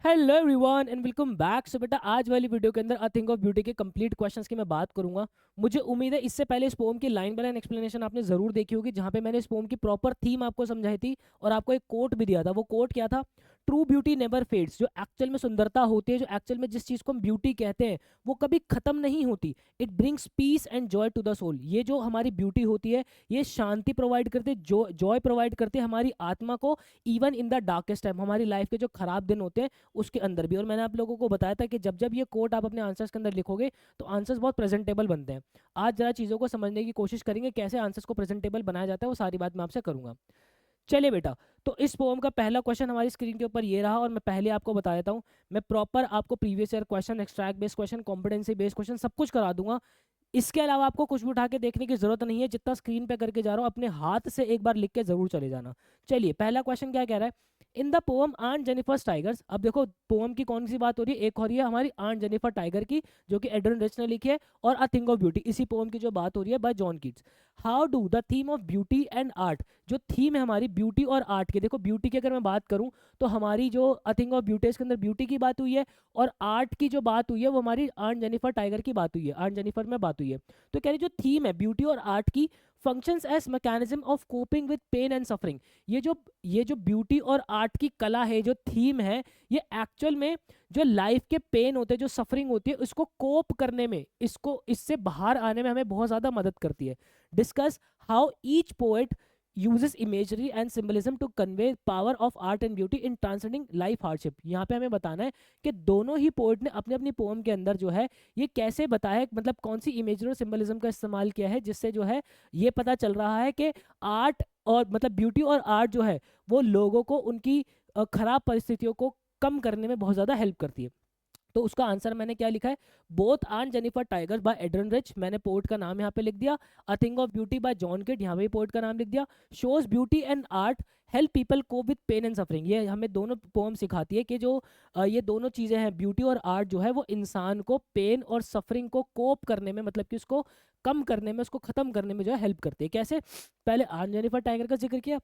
Hello everyone and welcome back. So बेटा आज वाली वीडियो के अंदर आई थिंक ऑफ ब्यूटी के कंप्लीट क्वेश्चंस की मैं बात करूंगा। मुझे उम्मीद है इससे पहले इस पोम की लाइन बाय लाइन एक्सप्लेनेशन आपने जरूर देखी होगी, जहां पे मैंने इस पोम की प्रॉपर थीम आपको समझाई थी और आपको एक कोट भी दिया था। वो कोट क्या था? True beauty never fades. जो एक्चुअल में सुंदरता होती है, जो एक्चुअल में जिस चीज को हम ब्यूटी कहते हैं, वो कभी खत्म नहीं होती। It brings peace and joy to the soul. ये जो हमारी ब्यूटी होती है, ये शांति प्रोवाइड करते, जॉय प्रोवाइड करते हमारी आत्मा को। Even in the darkest time, हमारी लाइफ के जो खराब दिन होते हैं उसके अंदर भी। और मैंने आप लोगों को बताया था कि जब जब ये कोट आप अपने आंसर्स के अंदर लिखोगे तो आंसर्स बहुत प्रेजेंटेबल बनते हैं। आज जरा चीज़ों को समझने की कोशिश करेंगे, कैसे आंसर्स को प्रेजेंटेबल बनाया जाता है, वो सारी बात मैं आपसे करूंगा। चलिए बेटा, तो इस पोम का पहला क्वेश्चन हमारी स्क्रीन के ऊपर ये रहा और मैं पहले आपको बता देता हूँ। मैं प्रॉपर आपको previous year question, extract based question, competency based question सब कुछ करा दूंगा। इसके अलावा आपको कुछ भी उठा के देखने की जरूरत नहीं है। जितना स्क्रीन पे करके जा रहा हूँ अपने हाथ से एक बार लिख के जरूर चले जाना। चलिए पहला क्वेश्चन क्या कह रहा है? In the poem aunt Jennifer's tigers. अब देखो पोम की कौन सी बात हो रही है? एक हो रही है हमारी आंट जेनिफर टाइगर की, जो कि एड्रिन रिच ने लिखी है, और अ थिंग ऑफ ब्यूटी, इसी पोम की जो बात हो रही है bye John Keats. How do the theme of beauty and art, जो थीम है हमारी ब्यूटी और आर्ट की, देखो ब्यूटी की अगर मैं बात करूं तो हमारी जो अ थिंग ऑफ ब्यूटी इसके अंदर ब्यूटी की बात हुई है, और आर्ट की जो बात हुई है वो हमारी आंट जेनिफर टाइगर की बात हुई है, आंट जेनिफर में बात हुई है। तो कह रही जो थीम है ब्यूटी और आर्ट की, functions as mechanism of coping with pain and suffering. ये जो ब्यूटी और आर्ट की कला है, जो थीम है, ये एक्चुअल में जो लाइफ के पेन होते हैं, जो सफरिंग होती है, उसको कोप करने में, इसको इससे बाहर आने में हमें बहुत ज्यादा मदद करती है। Discuss how each poet uses imagery and symbolism to convey power of art and beauty in transcending life hardship। यहाँ पे हमें बताना है कि दोनों ही पोएट ने अपने अपनी पोएम के अंदर जो है ये कैसे बताया है, मतलब कौन सी इमेजरी और सिंबलिज्म का इस्तेमाल किया है, जिससे जो है ये पता चल रहा है कि आर्ट और मतलब ब्यूटी और आर्ट जो है वो लोगों को उनकी खराब परिस्थितियों को कम करने में बहुत ज़्यादा हेल्प करती है। तो उसका आंसर मैंने क्या लिखा है? Both aunt Jennifer tiger by Adrienne Rich, मैंने पोर्ट का नाम यहाँ पे लिख दिया। A thing of beauty by John Keats, यहाँ पे पोर्ट का नाम लिख दिया। Shows beauty and art help people cope with pain and suffering. ये हमें दोनों पोम सिखाती है कि जो ये दोनों चीज़ें हैं, ब्यूटी और आर्ट जो है वो इंसान को पेन और सफरिंग को कोप करने में, मतलब कि उसको कम करने में, उसको खत्म करने में जो है हेल्प करती है। कैसे? पहले आन जेनिफर टाइगर का जिक्र किया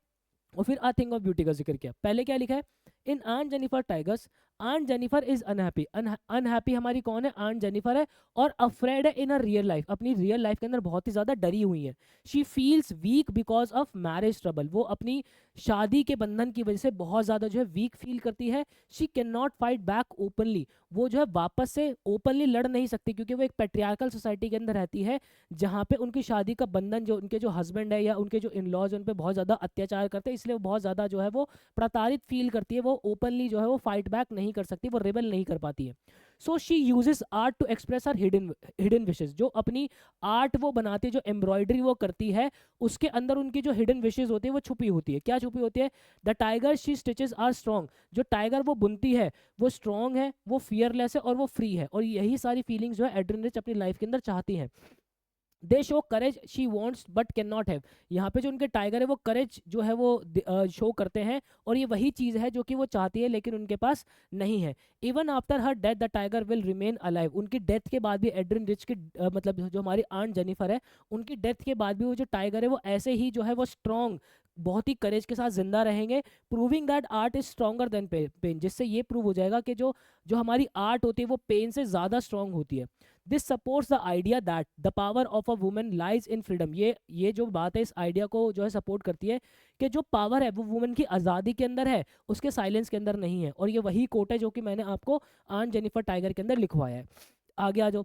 और फिर आ थिंग ऑफ ब्यूटी का जिक्र किया। पहले क्या लिखा है? In Aunt Jennifer tigers, Aunt Jennifer is unhappy. Unhappy हमारी कौन है? आन जेनिफर है। और अफ्रेड है इन अ रियल लाइफ, अपनी रियल लाइफ के अंदर बहुत ही ज्यादा डरी हुई है। She feels weak because of marriage trouble, वो अपनी शादी के बंधन की वजह से बहुत ज्यादा जो है वीक फील करती है। She can not fight back openly, वो जो है वापस से ओपनली लड़ नहीं सकती, क्योंकि वो एक पेट्रियार्कल सोसाइटी के अंदर रहती है, जहाँ पे उनकी शादी का बंधन, जो उनके जो हस्बैंड है या उनके जो इन लॉज उन पर बहुत ज्यादा अत्याचार करते हैं, इसलिए वो बहुत ज्यादा जो है वो प्रताड़ित फील करती है। वो ओपनली जो है वो फाइट बैक नहीं कर सकती, वो रेबल नहीं कर पाती है। So she uses art to express her hidden hidden wishes. जो अपनी आर्ट वो बनाती है, जो एम्ब्रॉयडरी वो करती है, उसके अंदर उनकी जो हिडन विशेस होती है वो छुपी होती है। क्या छुपी होती है? The tiger she stitches are strong, जो टाइगर वो बुनती है वो स्ट्रॉन्ग है, वो फियरलेस है और वो फ्री है। और यही सारी फीलिंग्स जो है एड्रिन रिच अपनी लाइफ के अंदर चाहती हैं। दे show courage she wants but can not have. यहाँ पे जो उनके टाइगर है वो करेज जो है वो शो करते हैं, और ये वही चीज़ है जो कि वो चाहती है लेकिन उनके पास नहीं है। Even after her death the tiger will remain alive. उनकी डेथ के बाद भी एड्रिन रिच की मतलब जो हमारी आंट जेनिफर है, उनकी डेथ के बाद भी वो जो टाइगर है वो ऐसे ही जो है वो स्ट्रॉन्ग, बहुत ही करेज के साथ जिंदा रहेंगे। Proving that art is stronger than pain, जिससे ये प्रूव हो जाएगा कि जो जो हमारी आर्ट होती है वो पेन से ज़्यादा स्ट्रॉन्ग होती है। This supports the idea that the power of a woman lies in freedom. ये जो बात है इस आइडिया को जो है सपोर्ट करती है कि जो पावर है वो वुमन की आज़ादी के अंदर है, उसके साइलेंस के अंदर नहीं है। और ये वही कोट है जो कि मैंने आपको आन जेनिफर टाइगर के अंदर लिखवाया है। आगे आ जाओ।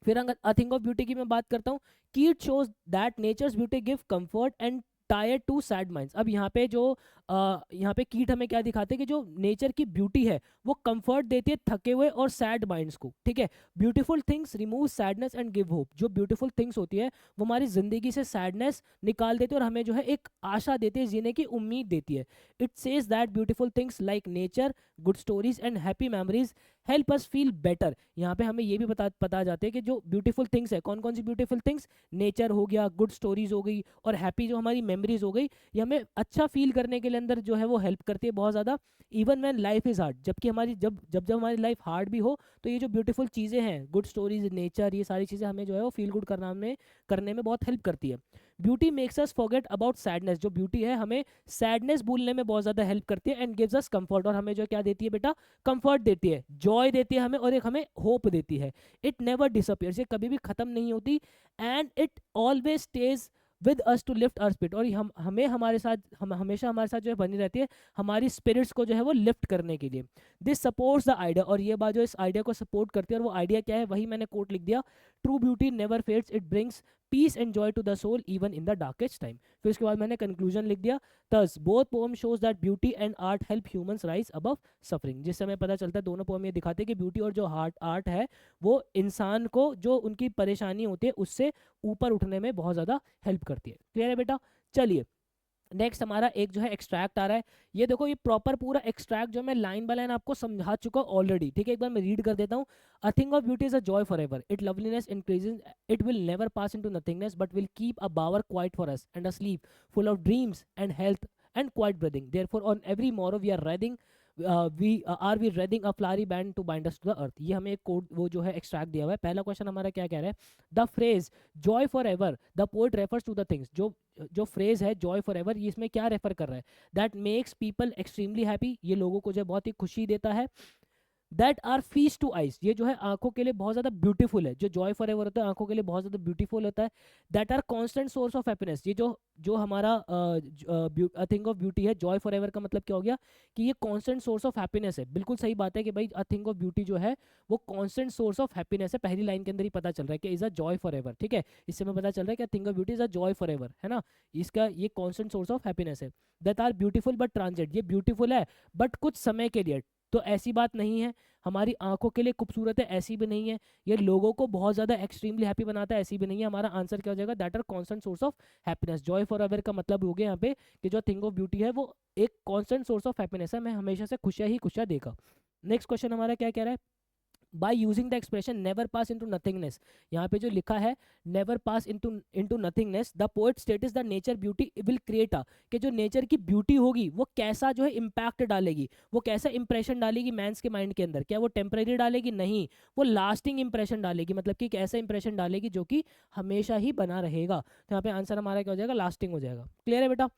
फिर अगर अ थिंग ऑफ ब्यूटी की मैं बात करता हूँ, Keats shows that nature's beauty give comfort and tire to sad minds. अब यहाँ पे जो यहाँ पे कीट हमें क्या दिखाते हैं कि जो नेचर की ब्यूटी है वो कंफर्ट देती है थके हुए और सैड माइंड्स को। ठीक है, beautiful things remove sadness and give hope. जो ब्यूटीफुल थिंग्स होती है वो हमारी जिंदगी से सैडनेस निकाल देती है और हमें जो है एक आशा देती है, जीने की उम्मीद देती है। It says that beautiful things like nature, good stories and happy memories help us feel better. यहाँ पे हमें ये भी पता जाते हैं कि जो ब्यूटीफुल थिंग्स है, कौन कौन सी ब्यूटीफुल थिंग्स? नेचर हो गया, गुड स्टोरीज हो गई और हैप्पी जो हमारी मेमोरीज हो गई, ये हमें अच्छा फील करने के के अंदर जो है वो हेल्प करती है बहुत ज़्यादा, even when life is hard, जबकि हमारी जब जब जब हमारी लाइफ हार्ड भी हो तो ये जो ब्यूटीफुल चीज़ें हैं, गुड स्टोरीज, नेचर, ये सारी चीज़ें हमें जो है वो फील गुड करने में बहुत हेल्प करती है। Beauty makes us forget about sadness, जो ब्यूटी है हमें सैडनेस भूलने में बहुत ज़्यादा हेल्प करती है, एंड गिव्स अस कंफर्ट, और हमें जो क्या देती है बेटा, कंफर्ट देती है, जॉय देती है हमें, और एक हमें होप देती है। इट नेवर डिसअपियर्स, ये कभी भी खत्म नहीं होती, and it always stays with us to lift our spirit, और हमें हमारे साथ हमेशा हमारे साथ जो है बनी रहती है हमारी स्पिरिट्स को जो है वो लिफ्ट करने के लिए। दिस सपोर्ट्स द आइडिया, और ये बात जो इस आइडिया को सपोर्ट करती है, और वो आइडिया क्या है वही मैंने कोट लिख दिया, true beauty never fades, it brings peace and joy to the soul even in the darkest time. फिर उसके बाद मैंने कंक्लूजन लिख दिया, thus both poem shows that beauty and art help humans rise above suffering, जिससे हमें पता चलता है दोनों पोएम ये दिखाते हैं कि ब्यूटी और जो आर्ट है वो इंसान को जो उनकी परेशानी होती है उससे ऊपर उठने में बहुत ज़्यादा हेल्प करती है। क्लियर है बेटा? चलिए नेक्स्ट हमारा एक जो है एक्सट्रैक्ट आ रहा है, ये देखो ये प्रॉपर पूरा एक्सट्रैक्ट जो मैं लाइन बाय लाइन आपको समझा चुका ऑलरेडी, ठीक है, एक बार मैं रीड कर देता हूँ। A thing of beauty is a joy for ever, it loveliness increases, it will never pass into nothingness but will keep a bower quiet for us and a sleep full of dreams and health and quiet breathing, therefore on every morrow we are wreathing we wreathing a flowery band to bind us to the earth. ये हमें एक code वो जो है extract दिया हुआ है। पहला क्वेश्चन हमारा क्या कह रहा है, the phrase joy for ever, the poet refers to the things, जो फ्रेज है जॉय फॉर एवर, ये इसमें क्या रेफर कर रहा है, that makes people extremely happy, ये लोगों को जो है बहुत ही खुशी देता है, that are feast to eyes, ये जो है आंखों के लिए बहुत ज़्यादा ब्यूटीफुल है, जो जॉय फॉर एवर होता है आंखों के लिए बहुत ज़्यादा ब्यूटीफुल होता है, that are constant source of happiness, ये जो हमारा अ थिंग ऑफ ब्यूटी है, जॉय फॉर एवर का मतलब क्या हो गया कि ये कॉन्स्टेंट सोर्स ऑफ हैप्पीनेस है। बिल्कुल सही बात है कि भाई अ थिंग ऑफ ब्यूटी जो है वो कॉन्स्टेंट सोर्स ऑफ हैप्पीनेस है, पहली लाइन के अंदर ही पता चल रहा है कि is a joy for ever, ठीक है, इससे हमें पता चल रहा है कि a thing of beauty is a joy for ever, है ना, इसका ये कॉन्स्टेंट सोर्स ऑफ हैप्पीनेस है। That are beautiful but transient, ये ब्यूटीफुल है बट कुछ समय के लिए, तो ऐसी बात नहीं है, हमारी आंखों के लिए खूबसूरत है ऐसी भी नहीं है, ये लोगों को बहुत ज़्यादा एक्सट्रीमली हैप्पी बनाता है ऐसी भी नहीं है। हमारा आंसर क्या हो जाएगा, that are constant source of happiness. Joy for ever का मतलब हो गया यहाँ पे कि जो थिंग ऑफ ब्यूटी है वो एक कॉन्स्टेंट सोर्स ऑफ हैप्पीनेस है, मैं हमेशा से खुशियाँ ही खुशियाँ देगा। नेक्स्ट क्वेश्चन हमारा क्या कह रहा है, by using the expression never pass into nothingness, यहाँ पे जो लिखा है never pass into nothingness, the poet status the nature beauty will create a, कि जो नेचर की ब्यूटी होगी वो कैसा जो है इम्पैक्ट डालेगी, वो कैसा इंप्रेशन डालेगी मैंस के माइंड के अंदर, क्या वो टेम्परेरी डालेगी, नहीं, वो लास्टिंग इंप्रेशन डालेगी, मतलब कि एक ऐसा इंप्रेशन डालेगी जो कि हमेशा ही बना रहेगा। तो यहाँ पे आंसर हमारा क्या हो जाएगा, लास्टिंग हो जाएगा। क्लियर है बेटा?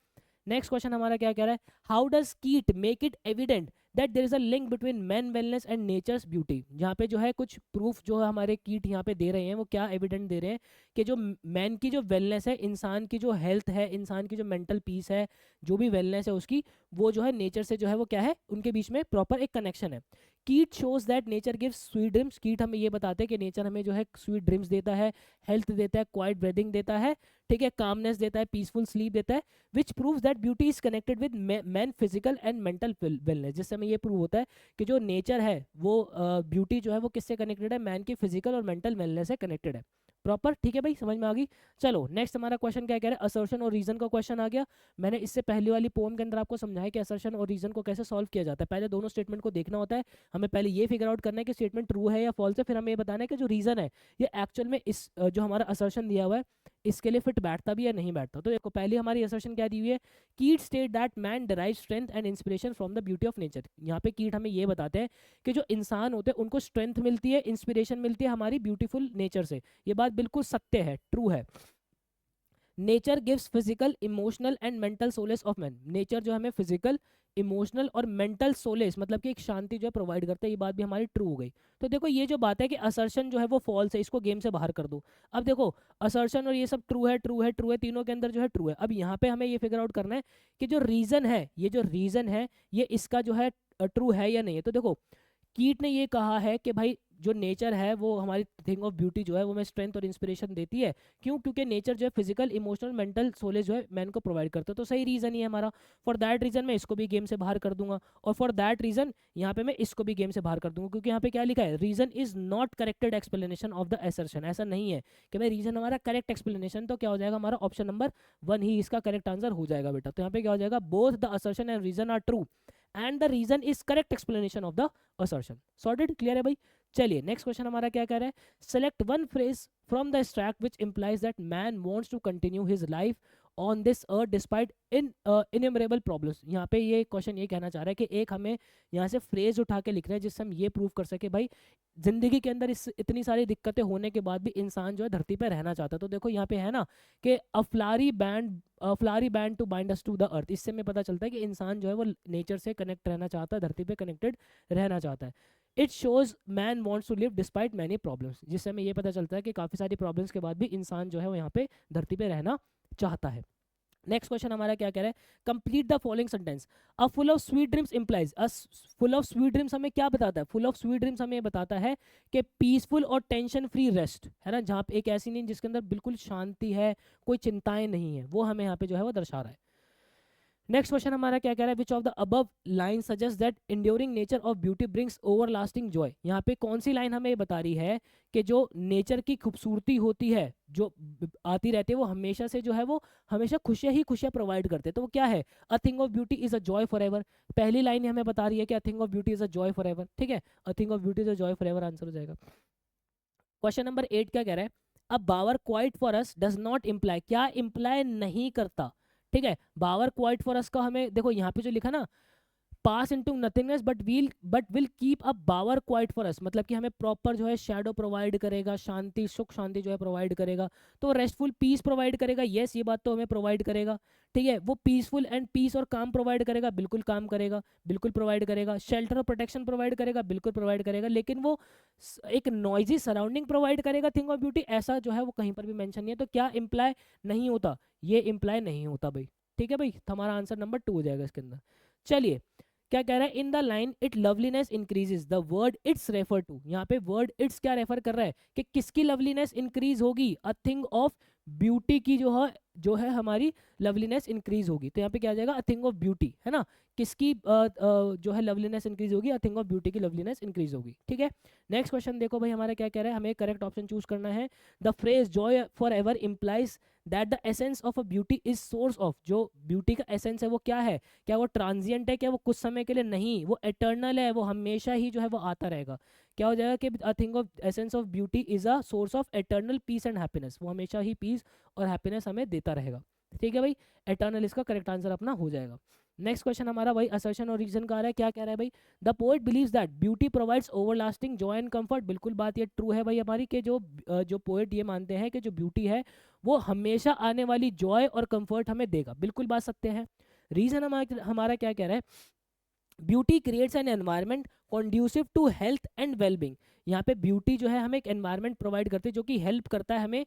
नेक्स्ट क्वेश्चन हमारा क्या कह रहा है, how does Keats make it evident that there is a link between man wellness and nature's beauty, जहाँ पे जो है कुछ प्रूफ जो है हमारे कीट यहाँ पे दे रहे हैं, वो क्या एविडेंट दे रहे हैं कि जो मैन की जो वेलनेस है, इंसान की जो हेल्थ है, इंसान की जो मेंटल पीस है, जो भी वेलनेस है उसकी, वो जो है नेचर से जो है वो क्या है, उनके बीच में प्रॉपर एक कनेक्शन है। कीट shows that nature gives sweet dreams, कीट हमें ये बताते हैं कि नेचर हमें जो है स्वीट ड्रीम्स देता है, हेल्थ देता है, क्वाइट ब्रीदिंग देता है, ठीक है, कामनेस देता है, पीसफुल स्लीप देता है, which proves that beauty is connected with man physical and mental wellness, जिससे हमें ये प्रूव होता है कि जो नेचर है वो ब्यूटी जो है वो किससे कनेक्टेड है, मैन की फिजिकल और मेंटल वेलनेस से कनेक्टेड है प्रॉपर। ठीक है भाई, समझ में आ गई। चलो नेक्स्ट हमारा क्वेश्चन क्या कह रहा है, असर्शन और रीजन का क्वेश्चन आ गया। मैंने इससे पहले वाली पोएम के अंदर आपको समझाया कि असर्शन और रीजन को कैसे सॉल्व किया जाता है। पहले दोनों स्टेटमेंट को देखना होता है, हमें पहले ये फिगर आउट करना है कि स्टेटमेंट ट्रू है या फॉल्स है, फिर हमें ये बताना है कि जो रीजन है ये एक्चुअल में इस जो हमारा असर्शन दिया हुआ है इसके लिए फिट बैठता भी या नहीं बैठता। तो देखो पहली हमारी असर्शन क्या दी हुई है, कीट state that man derive strength and inspiration from the beauty of nature. यहाँ पे कीट हमें ये बताते हैं कि जो इंसान होते हैं उनको स्ट्रेंथ मिलती है, इंस्पिरेशन मिलती है हमारी ब्यूटीफुल नेचर से। ये बात बिल्कुल सत्य है, ट्रू है। Nature gives physical emotional and mental solace of man, nature जो हमें फिजिकल इमोशनल और मेंटल सोलेस मतलब कि एक शांति जो है प्रोवाइड करता है, ये बात भी हमारी ट्रू हो गई। तो देखो ये जो बात है कि असर्शन जो है वो फॉल्स है, इसको गेम से बाहर कर दो। अब देखो असर्शन और ये सब ट्रू है, ट्रू है, ट्रू है, तीनों के अंदर जो है ट्रू है। अब यहाँ पे हमें ये फिगर आउट करना है कि जो रीजन है, ये जो रीजन है ये इसका जो है ट्रू है या नहीं है। तो देखो कीट ने ये कहा है कि भाई जो नेचर है वो हमारी थिंग ऑफ ब्यूटी जो है वो हमें स्ट्रेंथ और इंस्पिरेशन देती है। क्यों? क्योंकि नेचर जो है फिजिकल इमोशनल मेंटल सोलेज जो है मैन को प्रोवाइड करता है। तो सही रीजन ही है हमारा। फॉर दैट रीजन मैं इसको भी गेम से बाहर कर दूंगा, और फॉर दैट रीजन यहाँ पे मैं इसको भी गेम से बाहर कर दूंगा, क्योंकि यहाँ पे क्या लिखा है, reason is not corrected explanation of the assertion. ऐसा नहीं है कि भाई रीजन हमारा करेक्ट एक्सप्लेनेशन, तो क्या हो जाएगा हमारा ऑप्शन नंबर 1 ही इसका करेक्ट आंसर हो जाएगा बेटा। तो यहाँ पे क्या हो जाएगा, both the assertion and reason are true and the reason is correct explanation of the assertion. Sorted, clear है भाई। चलिए नेक्स्ट क्वेश्चन हमारा क्या कह रहा है, select one phrase from the extract which implies that man wants to continue his life on this earth despite innumerable problems. यहाँ पे ये क्वेश्चन ये कहना चाह रहा है कि एक हमें यहाँ से फ्रेज उठा के लिखना है जिससे हम ये प्रूव कर सके भाई जिंदगी के अंदर इस इतनी सारी दिक्कतें होने के बाद भी इंसान जो है धरती पे रहना चाहता है। तो देखो यहाँ पे है ना कि flowery band to bind us to the earth. इससे हमें पता चलता है कि इंसान जो है वो नेचर से कनेक्ट रहना चाहता है, धरती पे कनेक्टेड रहना चाहता है। It shows man wants to live despite many problems, जिससे हमें ये पता चलता है कि काफ़ी सारी प्रॉब्लम्स के बाद भी इंसान जो है वो यहाँ पे धरती पे रहना चाहता है। नेक्स्ट क्वेश्चन हमारा क्या कह रहा है, complete the following sentence. A full of sweet dreams implies, a full of sweet dreams हमें क्या बताता है, फुल ऑफ स्वीट ड्रीम्स हमें बताता है कि पीसफुल और टेंशन फ्री रेस्ट है ना, जहाँ पे एक ऐसी नींद जिसके अंदर बिल्कुल शांति है, कोई चिंताएं नहीं है, वो हमें यहाँ पे जो है वो दर्शा रहा है। नेक्स्ट क्वेश्चन हमारा क्या कह रहा है, which of the above line suggest that enduring nature of beauty brings over lasting Joy. यहाँ पे कौन सी लाइन हमें बता रही है कि जो नेचर की खूबसूरती होती है जो आती रहती है वो हमेशा से जो है वो हमेशा खुशियाँ ही खुशियाँ प्रोवाइड करते हैं। तो वो क्या है, अ thing of beauty is a joy for ever. पहली लाइन हमें बता रही है कि a thing of beauty is a joy for ever. ठीक है, अ thing of beauty is a joy for ever answer हो जाएगा। क्वेश्चन नंबर 8 क्या कह रहा है, अब bower quiet for us does not imply, क्या इम्प्लाई नहीं करता। ठीक है, बावर क्वाइट फॉर अस का हमें देखो यहाँ पे जो लिखा ना, pass into nothingness but will keep a bower quiet for us, मतलब कि हमें प्रॉपर जो है शैडो प्रोवाइड करेगा, शांति सुख शांति जो है प्रोवाइड करेगा। तो रेस्टफुल पीस प्रोवाइड करेगा, यस ये बात तो हमें प्रोवाइड करेगा। ठीक है, वो पीसफुल एंड पीस और काम प्रोवाइड करेगा, बिल्कुल काम करेगा, बिल्कुल प्रोवाइड करेगा। शेल्टर और प्रोटेक्शन प्रोवाइड करेगा, बिल्कुल प्रोवाइड करेगा। लेकिन वो एक नॉइजी सराउंडिंग प्रोवाइड करेगा थिंग ऑफ ब्यूटी, ऐसा जो है वो कहीं पर भी मेंशन नहीं है। तो क्या इम्प्लाई नहीं होता, ये इम्प्लाई नहीं होता भाई। ठीक है भाई, हमारा आंसर नंबर 2 हो जाएगा इसके अंदर। चलिए क्या कह रहा है, in the line it loveliness increases the word it's refer to. यहाँ पे वर्ड इट्स क्या रेफर कर रहा है कि किसकी लवलीनेस इंक्रीज होगी, अ थिंग ऑफ ब्यूटी की जो है हमारी लवलीनेस इंक्रीज होगी। तो यहाँ पे क्या आ जाएगा, अ थिंग ऑफ ब्यूटी है ना, किसकी जो है लवलीनेस इंक्रीज होगी, अ थिंग ऑफ ब्यूटी की लवलीनेस इंक्रीज होगी। ठीक है, नेक्स्ट क्वेश्चन देखो भाई हमारा क्या कह रहा है, हमें करेक्ट ऑप्शन चूज करना है। The phrase joy for ever implies that the essence of a beauty is source of, जो ब्यूटी का एसेंस है वो क्या है, क्या वो ट्रांजिएंट है, क्या वो कुछ समय के लिए, नहीं वो एटर्नल है, वो हमेशा ही जो है वो आता रहेगा। क्या हो जाएगा कि a thing of essence of beauty is a source of eternal peace and happiness, वो हमेशा ही पीस और हैप्पीनेस हमें देता रहेगा। ठीक है भाई, एटर्नल इसका करेक्ट आंसर अपना हो जाएगा। नेक्स्ट क्वेश्चन हमारा भाई असर्शन और रीजन का आ रहा है, क्या कह रहा है भाई, the poet believes that beauty provides everlasting joy and comfort. बिल्कुल बात ये ट्रू है भाई हमारी, कि जो पोएट ये मानते हैं कि जो ब्यूटी है वो हमेशा आने वाली जॉय और कंफर्ट हमें देगा। बिल्कुल बात सत्य है। रीजन हमारा क्या कह रहा है, beauty creates an environment conducive to health and wellbeing. यहाँ पे ब्यूटी जो है हमें एक एनवायरनमेंट प्रोवाइड करती है जो कि हेल्प करता है हमें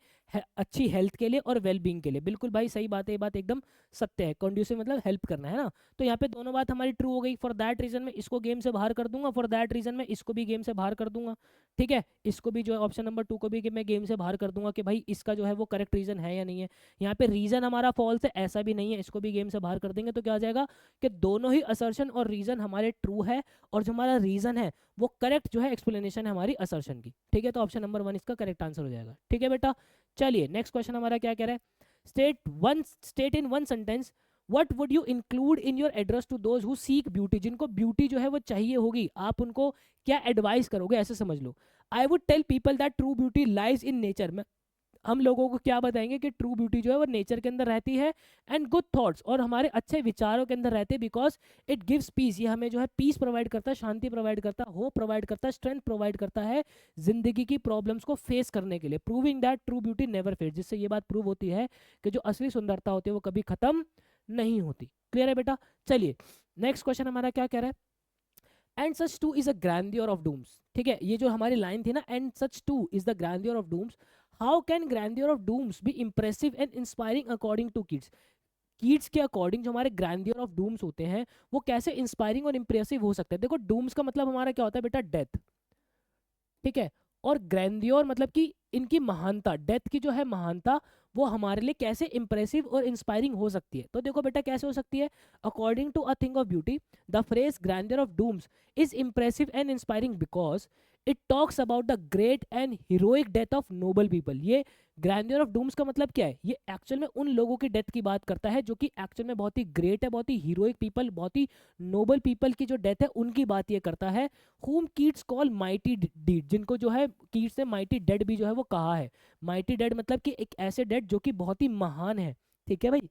अच्छी हेल्थ के लिए और वेलबींग के लिए। बिल्कुल भाई सही बात है, ये बात एकदम सत्य है। कॉन्ड्यूसिव मतलब हेल्प करना है ना, तो यहाँ पे दोनों बात हमारी ट्रू हो गई। फॉर दैट रीजन में इसको गेम से बाहर कर दूंगा, फॉर दैट रीजन में इसको भी गेम से बाहर कर दूंगा। ठीक है, इसको भी जो है ऑप्शन नंबर 2 को भी मैं गेम से बाहर कर दूंगा कि भाई इसका जो है वो करेक्ट रीजन है या नहीं है। यहाँ पे रीजन हमारा फॉल्स है ऐसा भी नहीं है, इसको भी गेम से बाहर कर देंगे। तो क्या आ जाएगा कि दोनों ही असर्शन और रीजन हमारे ट्रू है, और जो हमारा रीजन है वो करेक्ट जो है एक्सप्लेनेशन है हमारी असर्शन की। ठीक है, तो ऑप्शन नंबर 1 इसका करेक्ट आंसर हो जाएगा। ठीक है बेटा, चलिए नेक्स्ट क्वेश्चन हमारा क्या कह रहा है, state in one sentence what would you include in your address to those who seek beauty. जिनको ब्यूटी जो है वो चाहिए होगी, आप उनको क्या एडवाइस करोगे, ऐसे समझ लो। I would tell people that true beauty lies in nature. हम लोगों को क्या बताएंगे कि ट्रू ब्यूटी जो है वो नेचर के अंदर रहती है, एंड गुड थॉट्स और हमारे अच्छे विचारों के अंदर रहते हैं, बिकॉज इट गिव्स पीस। ये हमें जो है पीस प्रोवाइड करता है, शांति प्रोवाइड करता है, होप प्रोवाइड करता है, स्ट्रेंथ प्रोवाइड करता है जिंदगी की प्रॉब्लम्स को फेस करने के लिए। Proving that true beauty never fades, जिससे ये बात प्रूव होती है कि जो असली सुंदरता होती है वो कभी खत्म नहीं होती। क्लियर है बेटा, चलिए नेक्स्ट क्वेश्चन हमारा क्या कह रहा है, and such too is a grandeur of dooms. ठीक है, ये जो हमारी लाइन थी ना, and such too is the grandeur of dooms, how can grandeur of dooms be impressive and inspiring according to kids. Kids के अकॉर्डिंग जो हमारे ग्रैंडियर ऑफ डूम्स होते हैं वो कैसे इंस्पायरिंग और इंप्रेसिव हो सकते हैं। देखो डूम्स का मतलब हमारा क्या होता है बेटा, डेथ। ठीक है, और ग्रैंडियोर मतलब कि इनकी महानता, डेथ की जो है महानता, वो हमारे लिए कैसे इंप्रेसिव और इंस्पायरिंग हो सकती है। तो देखो बेटा कैसे हो सकती है, according to a thing of beauty the phrase grandeur of dooms is impressive and inspiring because it talks about the great and heroic death of noble people. ये ग्रैंडियर ऑफ डूम्स का मतलब क्या है, ये एक्चुअल में उन लोगों की डेथ की बात करता है जो कि एक्चुअल में बहुत ही ग्रेट है, बहुत ही हीरोइक पीपल, बहुत ही नोबल पीपल की जो डेथ है उनकी बात ये करता है। whom Keats call mighty deed, जिनको जो है कीट्स ने माइटी डेड भी जो है वो कहा है। माइटी डेड मतलब कि एक ऐसे डेड जो कि बहुत ही महान है, ठीक है भाई।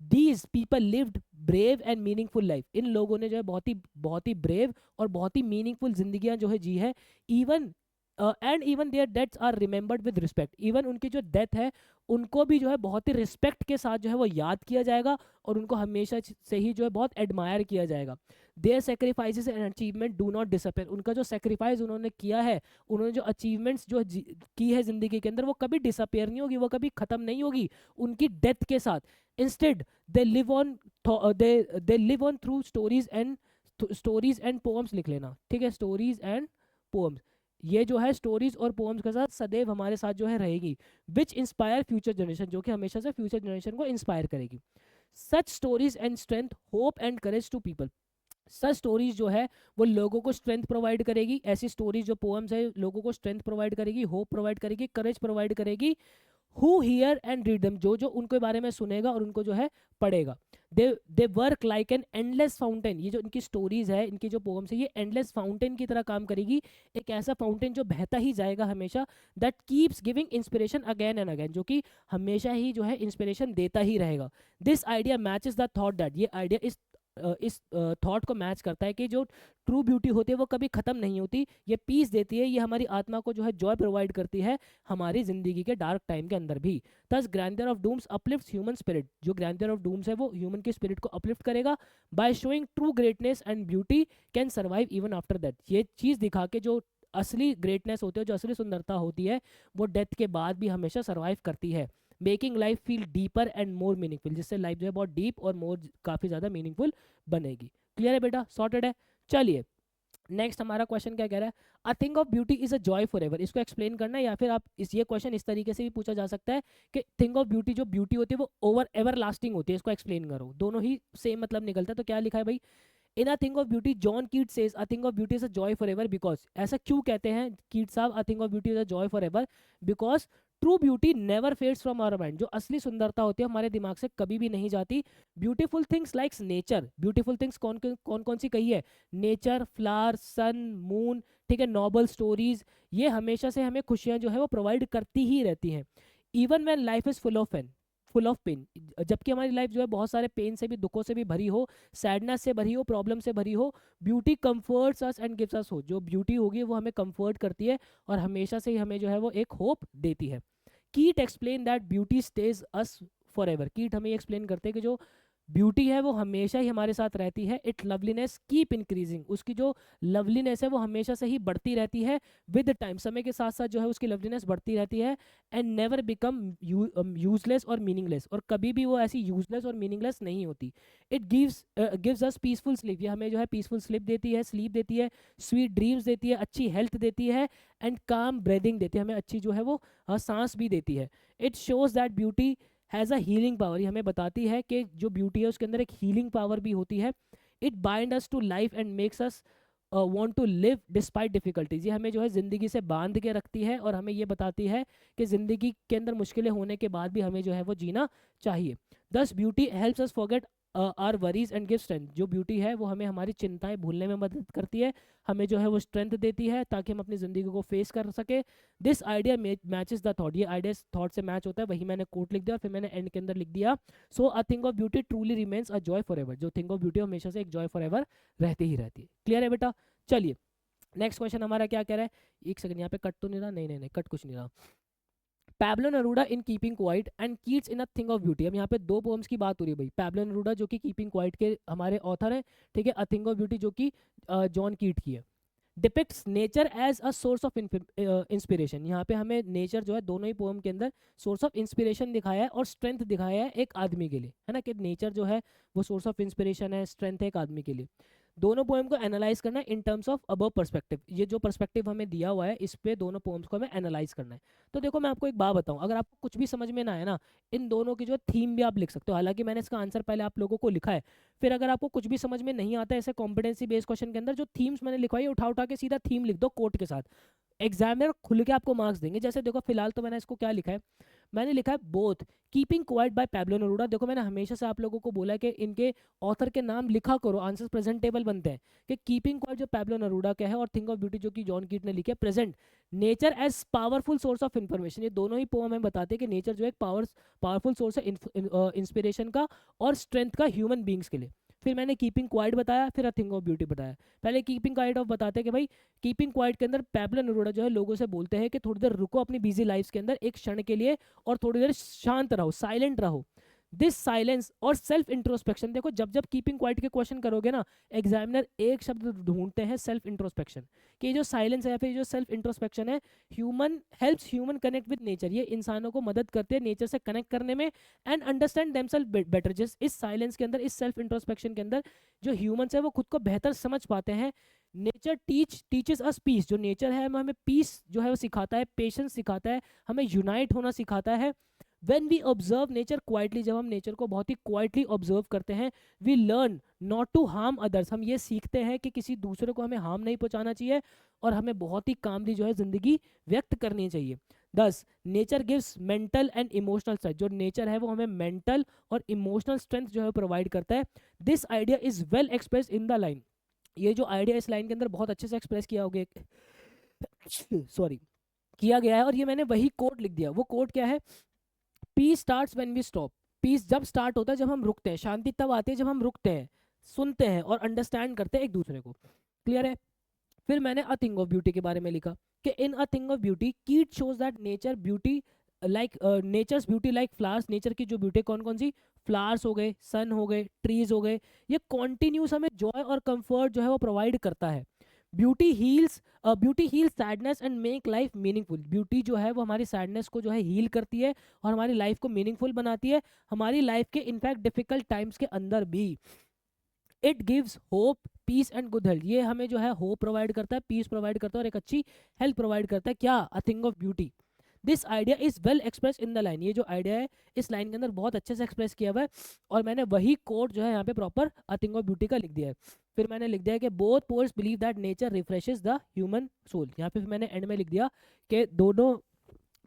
These people lived brave and meaningful life, इन लोगों ने जो है बहुत ही ब्रेव और बहुत ही मीनिंगफुल जिंदगियां जो है जी है। Even and even their deaths are remembered with respect, even उनकी जो डेथ है उनको भी जो है बहुत ही रिस्पेक्ट के साथ जो है वो याद किया जाएगा और उनको हमेशा से ही जो है बहुत एडमायर किया जाएगा। Their sacrifices and achievement do not disappear, उनका जो सेक्रीफाइस उन्होंने किया है, उन्होंने जो अचीवमेंट्स जो की है जिंदगी के अंदर, वो कभी डिसअपेयर नहीं होगी, वो कभी खत्म नहीं होगी उनकी डेथ के साथ। Instead they live on, they live on through stories and poems, लिख लेना ठीक है, स्टोरीज एंड पोएम्स, ये जो है स्टोरीज और पोएम्स के साथ सदैव हमारे साथ जो है रहेगी। विच इंस्पायर फ्यूचर जनरेशन, जो कि हमेशा से फ्यूचर जनरेशन को इंस्पायर करेगी। Such stories and strength hope and courage to people, such stories जो है वो लोगों को स्ट्रेंथ प्रोवाइड करेगी, ऐसी स्टोरीज जो पोएम्स है लोगों को स्ट्रेंथ प्रोवाइड करेगी, होप प्रोवाइड करेगी, करेज प्रोवाइड करेगी। Who here and read them, जो जो उनके बारे में सुनेगा और उनको जो है पढ़ेगा। They work like an endless fountain, ये जो इनकी स्टोरीज है, इनकी जो पोएम्स है, ये एंडलेस फाउंटेन की तरह काम करेगी, एक ऐसा फाउंटेन जो बहता ही जाएगा हमेशा। That keeps giving inspiration again and again, जो कि हमेशा ही जो है इंस्पिरेशन देता ही रहेगा। This idea matches the thought that, ये आइडिया इस थॉट को मैच करता है कि जो ट्रू ब्यूटी होती है वो कभी ख़त्म नहीं होती, ये पीस देती है, ये हमारी आत्मा को जो है जॉय प्रोवाइड करती है हमारी ज़िंदगी के डार्क टाइम के अंदर भी। Thus grandeur of dooms uplifts human spirit, जो ग्रैंडियर ऑफ डूम्स है वो ह्यूमन की स्पिरिट को अपलिफ्ट करेगा। By showing true greatness and beauty can survive even after that, ये चीज़ दिखा के जो असली ग्रेटनेस होती है, जो असली सुंदरता होती है, वो डेथ के बाद भी हमेशा सर्वाइव करती है। Making life feel deeper and more meaningful, जिससे लाइफ जो है बहुत डीप और मोर काफ़ी ज़्यादा मीनिंगफुल बनेगी। क्लियर है बेटा, सॉर्टेड है। चलिए नेक्स्ट हमारा क्वेश्चन क्या कह रहा है, अ thing of beauty is a joy for ever, इसको एक्सप्लेन करना है, या फिर आप ये क्वेश्चन इस तरीके से भी पूछा जा सकता है कि थिंग ऑफ ब्यूटी, जो ब्यूटी होती है वो ओवर एवर लास्टिंग होती है, इसको एक्सप्लेन करो। दोनों ही सेम मतलब निकलता है, तो क्या लिखा है भाई, in a thing of beauty John Keats says a thing of beauty is a joy for ever because, ऐसा क्यों कहते हैं कीट साहब, a thing of beauty is a joy for ever because true beauty never fades from our mind, जो असली सुंदरता होती है हमारे दिमाग से कभी भी नहीं जाती। Beautiful things likes nature, beautiful things कौन कौन सी कही है, नेचर, फ्लावर, सन, मून, ठीक है, नॉबल स्टोरीज, ये हमेशा से हमें खुशियां जो है वो प्रोवाइड करती ही रहती हैं। Even when life is full of pain, जबकि हमारी लाइफ जो है बहुत सारे पेन से भी, दुखों से भी भरी हो, सैडनेस से भरी हो, प्रॉब्लम से भरी हो, beauty comforts us and gives us hope, जो ब्यूटी होगी वो हमें कंफर्ट करती है और हमेशा से ही हमें जो है वो एक होप देती है। कीट explain that beauty stage us for ever, कीट हमें एक्सप्लेन करते हैं कि जो ब्यूटी है वो हमेशा ही हमारे साथ रहती है। इट लवलीनेस कीप इंक्रीजिंग, उसकी जो लवलीनेस है वो हमेशा से ही बढ़ती रहती है विद टाइम, समय के साथ साथ जो है उसकी लवलीनेस बढ़ती रहती है। एंड नेवर बिकम यूजलेस और मीनिंगलेस, और कभी भी वो ऐसी यूजलेस और मीनिंगलेस नहीं होती। It gives us peaceful sleep, ये हमें जो है पीसफुल स्लीप देती है, स्लीप देती है, स्वीट ड्रीम्स देती है, अच्छी हेल्थ देती है, एंड काम ब्रीदिंग देती है, हमें अच्छी जो है वो सांस भी देती है। It shows that beauty has a healing power, ये हमें बताती है कि जो ब्यूटी है उसके अंदर एक हीलिंग पावर भी होती है। It bind us to life and makes us want to live despite difficulties, ये हमें जो है ज़िंदगी से बांध के रखती है और हमें ये बताती है कि ज़िंदगी के अंदर मुश्किलें होने के बाद भी हमें जो है वो जीना चाहिए। Thus beauty helps us forget our worries and give strength, जो ब्यूटी है वो हमें हमारी चिंताएं भूलने में मदद करती है, हमें जो है वो स्ट्रेंथ देती है ताकि हम अपनी ज़िंदगी को फेस कर सके। This idea matches the thought, ये आइडिया थॉट से मैच होता है, वही मैंने कोट लिख दिया और फिर मैंने एंड के अंदर लिख दिया। So a thing of beauty truly remains a joy for ever, जो थिंग ऑफ ब्यूटी हमेशा से एक जॉय फॉर एवर रहती ही रहती है। क्लियर है बेटा, चलिए नेक्स्ट क्वेश्चन हमारा क्या कह रहा है, एक सेकंड, यहाँ पे कट तो नहीं रहा, नहीं कट कुछ नहीं रहा। Pablo Neruda in keeping quiet and Keats in a thing of beauty, अब यहाँ पे दो पोम्स की बात हो रही है भाई। पैब्लो नेरूडा जो कि कीपिंग क्वाइट के हमारे ऑथर हैं, ठीक है, अ थिंग ऑफ ब्यूटी जो कि जॉन कीट की है। Depicts nature as a source of inspiration, यहाँ पे हमें नेचर जो है दोनों ही पोएम के अंदर सोर्स ऑफ इंस्पिरेशन दिखाया है और स्ट्रेंथ दिखाया है एक आदमी के लिए, है ना, कि नेचर जो है वो सोर्स ऑफ इंस्पिरेशन है, स्ट्रेंथ है एक आदमी के लिए। दोनों पोएम को एनालाइज करना है in terms of above perspective, ये जो पर्सपेक्टिव हमें दिया हुआ है इस पे दोनों पोएम्स को हमें एनालाइज करना है। तो देखो मैं आपको एक बात बताऊं, अगर आपको कुछ भी समझ में ना आए ना, इन दोनों की जो थीम भी आप लिख सकते हो, हालांकि मैंने इसका आंसर पहले आप लोगों को लिखा है, फिर अगर आपको कुछ भी समझ में नहीं आता ऐसे कॉम्पिटेंसी बेस्ड क्वेश्चन के अंदर, जो थीम्स मैंने लिखवाई उठा उठा के सीधा थीम लिख दो कोट के साथ। एग्जामिनर खुल के आपको मार्क्स देंगे। जैसे देखो फिलहाल तो मैंने इसको क्या लिखा है, मैंने लिखा है both keeping quiet by Pablo Neruda. देखो मैंने हमेशा से आप लोगों को बोला है कि इनके ऑथर के नाम लिखा करो, आंसर्स प्रेजेंटेबल बनते हैं। कि कीपिंग क्वाइट जो पैब्लो नेरूदा का है और थिंग ऑफ ब्यूटी जो कि जॉन कीट ने लिखी है, present nature as powerful source of information. ये दोनों ही पोएम हमें बताते हैं कि नेचर जो है एक पावरफुल सोर्स है इंस्पिरेशन का और स्ट्रेंथ का ह्यूमन बींग्स के लिए। फिर मैंने कीपिंग क्वाइट बताया, फिर अ थिंग ऑफ ब्यूटी बताया। पहले कीपिंग क्वाइट ऑफ बताते हैं कि भाई कीपिंग क्वाइट के अंदर पैब्लो नेरूदा जो है लोगों से बोलते हैं कि थोड़ी देर रुको अपनी बिजी लाइफ के अंदर एक क्षण के लिए और थोड़ी देर शांत रहो, साइलेंट रहो। दिस साइलेंस और सेल्फ इंट्रोस्पेक्शन, देखो जब जब कीपिंग क्वाइट के क्वेश्चन करोगे ना, एग्जामिनर एक शब्द ढूंढते हैं सेल्फ इंट्रोस्पेक्शन। कि जो साइलेंस है या फिर जो सेल्फ इंट्रोस्पेक्शन है, human helps human connect with nature, ये इंसानों को मदद करते हैं नेचर से कनेक्ट करने में एंड अंडरस्टैंड देमसेल्फ बेटर। जिस इस साइलेंस के अंदर, इस सेल्फ इंट्रोस्पेक्शन के अंदर जो ह्यूमंस है वो खुद को बेहतर समझ पाते हैं। नेचर टीचेस अस पीस, जो नेचर है हमें पीस जो है वो सिखाता है, पेशेंस सिखाता है, हमें यूनाइट होना सिखाता है। When we observe nature quietly, जब हम नेचर को बहुत ही क्वाइटली ऑब्जर्व करते हैं, we learn not to harm others, हम ये सीखते हैं कि किसी दूसरे को हमें हार्म नहीं पहुंचाना चाहिए और हमें बहुत ही कामली जो है जिंदगी व्यक्त करनी चाहिए। 10 nature gives mental and emotional strength, जो नेचर है वो हमें मेंटल और इमोशनल स्ट्रेंथ जो है प्रोवाइड करता है। This idea is well express in the line, ये जो आइडिया इस लाइन के अंदर बहुत अच्छे से एक्सप्रेस किया हो गया सॉरी किया गया है। और ये मैंने वही कोट लिख दिया। वो कोट क्या है, peace starts when we stop, peace जब स्टार्ट होता है जब हम रुकते हैं, शांति तब आती है जब हम रुकते हैं, सुनते हैं और अंडरस्टैंड करते हैं एक दूसरे को। क्लियर है। फिर मैंने अ थिंग ऑफ ब्यूटी के बारे में लिखा कि in a thing of beauty Keats shows that nature beauty like nature's beauty like flowers, nature की जो ब्यूटी कौन कौन सी, फ्लावर्स हो गए, सन हो गए, ट्रीज हो गए, ये कॉन्टिन्यूस हमें जॉय और कंफर्ट जो है वो प्रोवाइड करता है। Beauty heels sadness and make life meaningful, beauty जो है वो हमारी सैडनेस को जो है हील करती है और हमारी लाइफ को मीनिंगफुल बनाती है, हमारी लाइफ के इनफैक्ट डिफिकल्ट टाइम्स के अंदर भी। It gives hope peace and good health, ये हमें जो है होप प्रोवाइड करता है, पीस प्रोवाइड करता है और एक अच्छी हेल्थ प्रोवाइड करता है। क्या, अ thing of beauty. This idea is well express in the line, ये जो आइडिया है इस लाइन के अंदर बहुत अच्छे से एक्सप्रेस किया हुआ है और मैंने वही कोट जो है यहाँ पे proper a thing of beauty का लिख दिया है। फिर मैंने लिख दिया कि both poets believe that nature refreshes the human soul, यहाँ पे फिर मैंने एंड में लिख दिया कि दोनों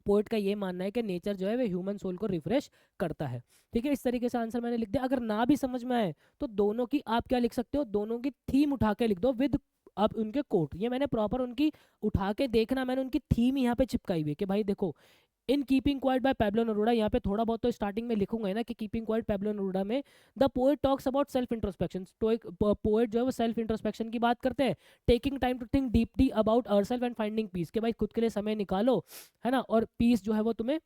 पोएट का ये मानना है कि नेचर जो है वह ह्यूमन सोल को रिफ्रेश करता है। ठीक है, इस तरीके से आंसर मैंने लिख दिया। अगर ना भी समझ में आए तो दोनों की आप क्या लिख सकते हो, दोनों की थीम उठा के लिख दो विद अब उनके कोट। ये मैंने प्रॉपर उनकी उठा के देखना, मैंने उनकी थीम यहाँ पे चिपकाई हुई है कि भाई देखो in keeping quiet by Pablo Neruda, यहाँ पे थोड़ा बहुत तो स्टार्टिंग में लिखूंगा ही ना कि कीपिंग क्वाइट पैब्लो नेरूदा में the poet talks about self introspection, तो एक पोएट जो है वो सेल्फ इंट्रोस्पेक्शन की बात करते हैं, taking time to think deeply about ourself and finding peace, के भाई खुद के लिए समय निकालो है ना, और पीस जो है वो तुम्हें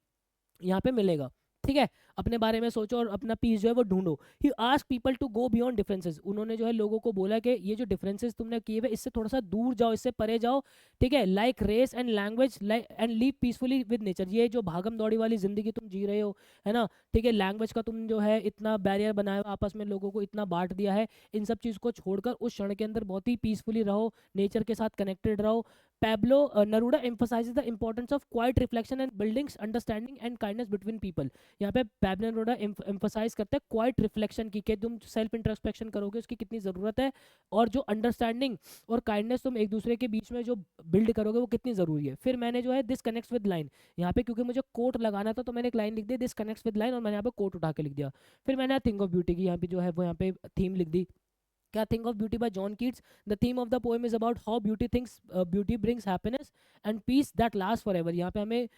यहाँ पे मिलेगा। ठीक है, अपने बारे में सोचो और अपना पीस जो है वो ढूंढो। He ask people to go beyond differences, उन्होंने जो है लोगों को बोला कि ये जो डिफरेंसेस तुमने किए हुए इससे थोड़ा सा दूर जाओ, इससे परे जाओ। ठीक है, like race and language and live peacefully with nature, ये जो भागम दौड़ी वाली जिंदगी तुम जी रहे हो है ना, ठीक है, लैंग्वेज का तुम जो है इतना बैरियर बनाया हुआ, आपस में लोगों को इतना बांट दिया है, इन सब चीज़ को छोड़कर उस क्षण के अंदर बहुत ही पीसफुली रहो, नेचर के साथ कनेक्टेड रहो। Pablo Neruda emphasizes the importance of quiet reflection and building understanding and kindness between people, यहाँ पे पैब्लो नेरूदा एम्फोसाइज करता है क्वाइट रिफ्लेक्शन की, कि तुम सेल्फ इंट्रोस्पेक्शन करोगे उसकी कितनी ज़रूरत है, और जो अंडरस्टैंडिंग और काइंडनेस तुम एक दूसरे के बीच में जो बिल्ड करोगे वो कितनी ज़रूरी है। फिर मैंने जो है दिस कनेक्ट्स विद लाइन, यहाँ पे क्योंकि मुझे कोट लगाना था तो मैंने एक लाइन लिख दी दिस कनेक्ट्स विद लाइन, और मैंने यहाँ पे कोट उठा के लिख दिया। फिर मैंने थिंग ऑफ ब्यूटी की यहाँ पे जो है वो यहाँ पे थीम लिख दी। क्या, thing of beauty by John Keats, the theme of the poem is about how beauty brings happiness and peace that last forever. यहाँ पे हमें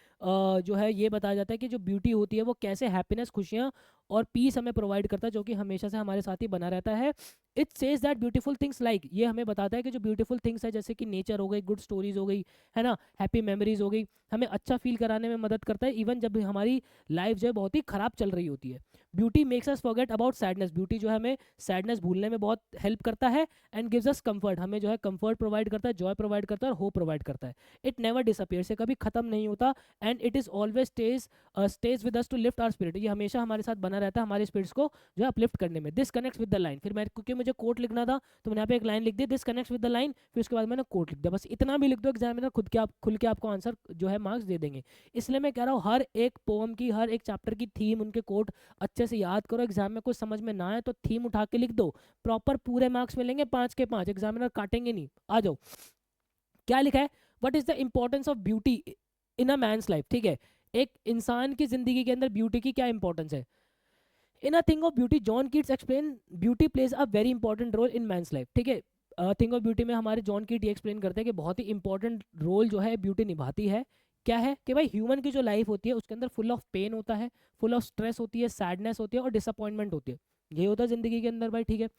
जो है ये बताया जाता है कि जो ब्यूटी होती है वो कैसे हैप्पीनेस, खुशियाँ और पीस हमें प्रोवाइड करता है, जो कि हमेशा से हमारे साथ ही बना रहता है। It says that beautiful things like, ये हमें बताता है कि जो ब्यूटीफुल थिंग्स है जैसे कि नेचर हो गई, गुड स्टोरीज हो गई है ना, हैप्पी मेमोरीज हो गई, हमें अच्छा फील कराने में मदद करता है इवन जब हमारी लाइफ जो है बहुत ही खराब चल रही होती है। Beauty makes us forget about sadness, beauty जो है हमें सैडनेस भूलने में बहुत हेल्प करता है एंड गिव्स अस कंफर्ट, हमें जो है कंफर्ट प्रोवाइड करता है, जॉय प्रोवाइड करता है और होप प्रोवाइड करता है। इट नेवर डिसअपियर, से कभी खत्म नहीं होता, and it is always stays with us to lift our spirit, ये हमेशा हमारे साथ बना रहता है हमारे स्पिरिट्स को जो है अपलिफ्ट करने में। This connects with the line, फिर मैं क्योंकि मुझे कोट लिखना था तो मैंने यहाँ पे एक लाइन लिख दी this connects with the line, फिर उसके बाद मैंने कोट लिख दिया। बस इतना भी लिख दो, एग्जामिनर खुल के आपको आंसर जो है मार्क्स दे देंगे। इसलिए मैं कह रहा हूँ हर एक पोएम की, हर एक चैप्टर की थीम, उनके कोट अच्छे से याद करो, एग्जाम में कुछ समझ में ना आए तो थीम उठा के लिख दो, प्रॉपर पूरे मार्क्स मिलेंगे 5 के 5, एग्जामिनर काटेंगे नहीं। आ जाओ, क्या लिखा है, what is the importance of beauty in a man's life, ठीक है, एक इंसान की जिंदगी के अंदर ब्यूटी की क्या इंपॉर्टेंस है। In a thing of beauty John Keats explain beauty plays a very important role in man's life, ठीक है। थिंग ऑफ ब्यूटी में हमारे जॉन कीट ये एक्सप्लेन करते हैं कि बहुत ही इंपॉर्टेंट रोल जो है ब्यूटी निभाती है। क्या है कि भाई ह्यूमन की जो लाइफ होती है उसके अंदर फुल ऑफ पेन होता है, फुल ऑफ स्ट्रेस होती है, सैडनेस होती है और डिसअपॉइंटमेंट होती है, ये होता है जिंदगी के अंदर भाई, ठीक है।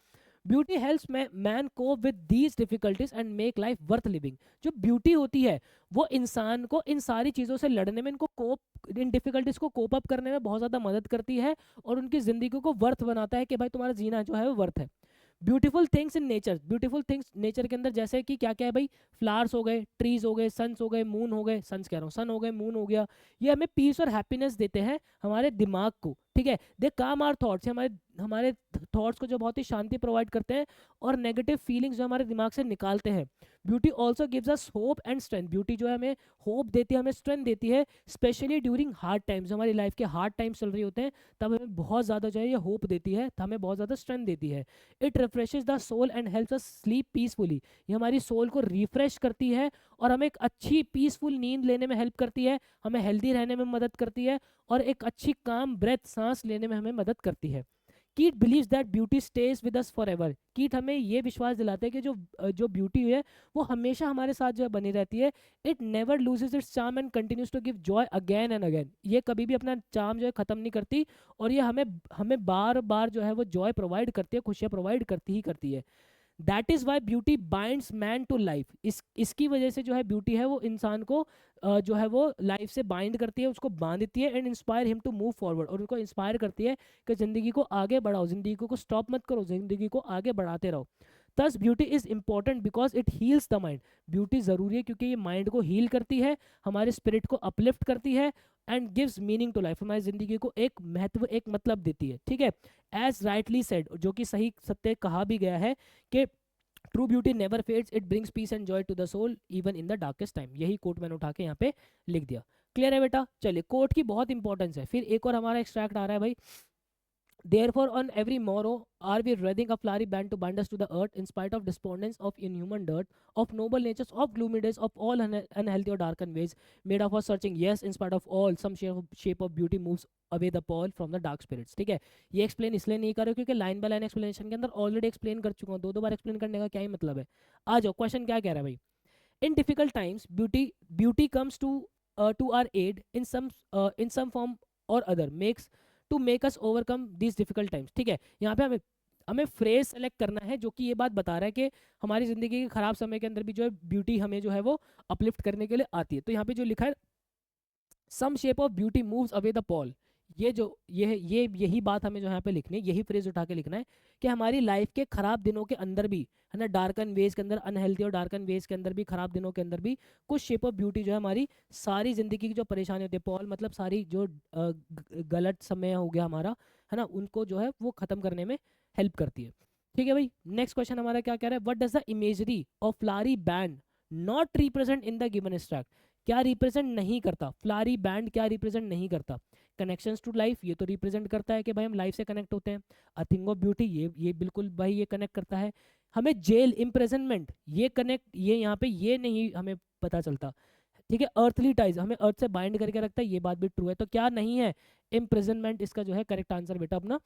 Beauty helps man cope with these difficulties and make life worth living. जो ब्यूटी होती है वो इंसान को इन सारी चीज़ों से लड़ने में, इनको कोप इन डिफिकल्टीज को कोप अप करने में बहुत ज़्यादा मदद करती है और उनकी ज़िंदगी को वर्थ बनाता है कि भाई तुम्हारा जीना जो है वो वर्थ है। Beautiful things in nature, beautiful things nature के अंदर जैसे कि क्या क्या है भाई, फ्लावर्स हो गए, ट्रीज हो गए, सन्स हो गए, मून हो गए, सन्स कह रहा हूँ, सन हो गए, मून हो गया, ये हमें पीस और हैप्पीनेस देते हैं हमारे दिमाग को, ठीक है। दे काम आवर थॉट्स, हमारे हमारे थॉट्स को जो बहुत ही शांति प्रोवाइड करते हैं और नेगेटिव फीलिंग्स जो हमारे दिमाग से निकालते हैं। Beauty also gives us hope and strength, beauty जो है हमें होप देती है, हमें स्ट्रेंथ देती है, स्पेशली ड्यूरिंग हार्ड टाइम्स, हमारी लाइफ के हार्ड टाइम्स चल रही होते हैं तब हमें बहुत ज़्यादा जो है ये होप देती है, तो हमें बहुत ज़्यादा स्ट्रेंथ देती है। It refreshes the soul and helps us sleep peacefully, ये हमारी सोल को रिफ्रेश करती है और हमें एक अच्छी पीसफुल नींद लेने में हेल्प करती है, हमें हेल्दी रहने में मदद करती है और एक अच्छी काम ब्रेथ सांस लेने में हमें मदद करती है। कीट beliefs that beauty stage with us for ever, कीट हमें ये विश्वास दिलाते हैं कि जो ब्यूटी है वो हमेशा हमारे साथ जो है बनी रहती है। It never loses its charm and continues to give joy again and again, ये कभी भी अपना चार्म जो है ख़त्म नहीं करती और ये हमें हमें बार बार जो है वो जॉय प्रोवाइड करती है, खुशियाँ प्रोवाइड करती ही करती है। That is why beauty binds man to life, इसकी वजह से जो है ब्यूटी है वो इंसान को जो है वो लाइफ से बाइंड करती है, उसको बांधती है and inspire him to move forward, और उनको इंस्पायर करती है कि ज़िंदगी को आगे बढ़ाओ, ज़िंदगी को स्टॉप मत करो, ज़िंदगी को आगे बढ़ाते रहो। दस beauty is important because it heels the mind, beauty ज़रूरी है क्योंकि ये माइंड को हील करती है, हमारे स्पिरिट को अपलिफ्ट करती है and gives meaning to life, हमारी ज़िंदगी को एक महत्व, एक मतलब देती है, ठीक है। एज राइटली सेड, जो कि सही सत्य कहा भी गया है कि true beauty never fades, it brings peace and joy to the soul even in the darkest time, यही कोट मैंने उठा के यहाँ पे लिख दिया। क्लियर है बेटा, चलिए कोट की बहुत इंपॉर्टेंस है। फिर एक और हमारा एक्सट्रैक्ट आ रहा है भाई, therefore on every morrow are we wreathing a flowery band to bind us to the earth in spite of despondence of inhuman dirt, of noble natures, of gloomy days, of all unhealthy or darkened ways, made of us searching, yes in spite of all some shape of beauty moves away the pall from the dark spirits, ठीक है। ये explain इसलिए नहीं कर रहे क्योंकि line by line explanation के अंदर ऑलरेडी एक्सप्लेन कर चुका हूँ, दो दो बार एक्सप्लेन करने का क्या ही मतलब है। आ जाओ, क्वेश्चन क्या कह रहा है भाई। इन difficult times beauty comes to our aid in some form or other makes to make us overcome these difficult times, ठीक है। यहाँ पे हमें हमें फ्रेज सेलेक्ट करना है जो कि ये बात बता रहा है कि हमारी ज़िंदगी के ख़राब समय के अंदर भी जो है ब्यूटी हमें जो है वो अपलिफ्ट करने के लिए आती है। तो यहाँ पे जो लिखा है some shape of beauty moves away the pall, ये जो ये यही बात हमें जो यहाँ पे लिखनी है, यही फ्रेज उठा के लिखना है कि हमारी लाइफ के खराब दिनों के अंदर भी है ना, डार्कन वेज के अंदर, अनहेल्थी और डार्कन वेज के अंदर भी, खराब दिनों के अंदर भी कुछ शेप ऑफ ब्यूटी जो है हमारी सारी जिंदगी की जो परेशानी होती है, पॉल मतलब सारी जो गलत समय हो गया हमारा है ना, उनको जो है वो खत्म करने में हेल्प करती है। ठीक है भाई, नेक्स्ट क्वेश्चन हमारा क्या कह रहा है, what does the imagery of Phulari band not represent in the given extract, क्या रिप्रेजेंट नहीं करता, फ्लारी बैंड क्या रिप्रेजेंट नहीं करता। कनेक्शंस टू लाइफ, ये तो रिप्रेजेंट करता है कि भाई हम लाइफ से कनेक्ट होते हैं। अ थिंग ऑफ ब्यूटी, ये बिल्कुल भाई ये कनेक्ट करता है। हमें जेल इम्प्रेजनमेंट, ये कनेक्ट, ये यहाँ पे ये नहीं हमें पता चलता, ठीक है। अर्थली टाइज, हमें अर्थ से बाइंड करके रखता है, ये बात भी ट्रू है, तो क्या नहीं है, इम्प्रिजनमेंट इसका जो है करेक्ट आंसर बेटा अपना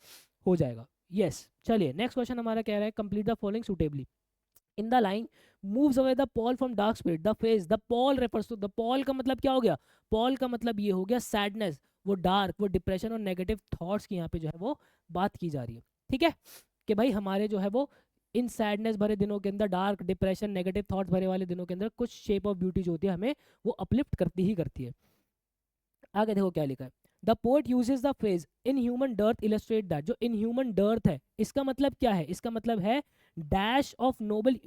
हो जाएगा। यस चलिए नेक्स्ट क्वेश्चन हमारा कह रहा है, complete the following suitably in the line moves away the pall from dark spirit, the phrase the pall refers to, the pall का मतलब क्या हो गया, पॉल का मतलब ये हो गया सैडनेस, वो डार्क, वो डिप्रेशन और नेगेटिव थॉट्स की यहाँ पे जो है वो बात की जा रही है। ठीक है कि भाई हमारे जो है वो इन सैडनेस भरे दिनों के अंदर, डार्क डिप्रेशन नेगेटिव थॉट्स भरे वाले दिनों के अंदर कुछ शेप ऑफ ब्यूटी जो होती है हमें वो अपलिफ्ट करती ही करती है। आगे देखो क्या लिखा है, the poet uses the phrase in human dearth illustrate that, जो इन ह्यूमन डर्थ है इसका मतलब क्या है, इसका मतलब है dash of noble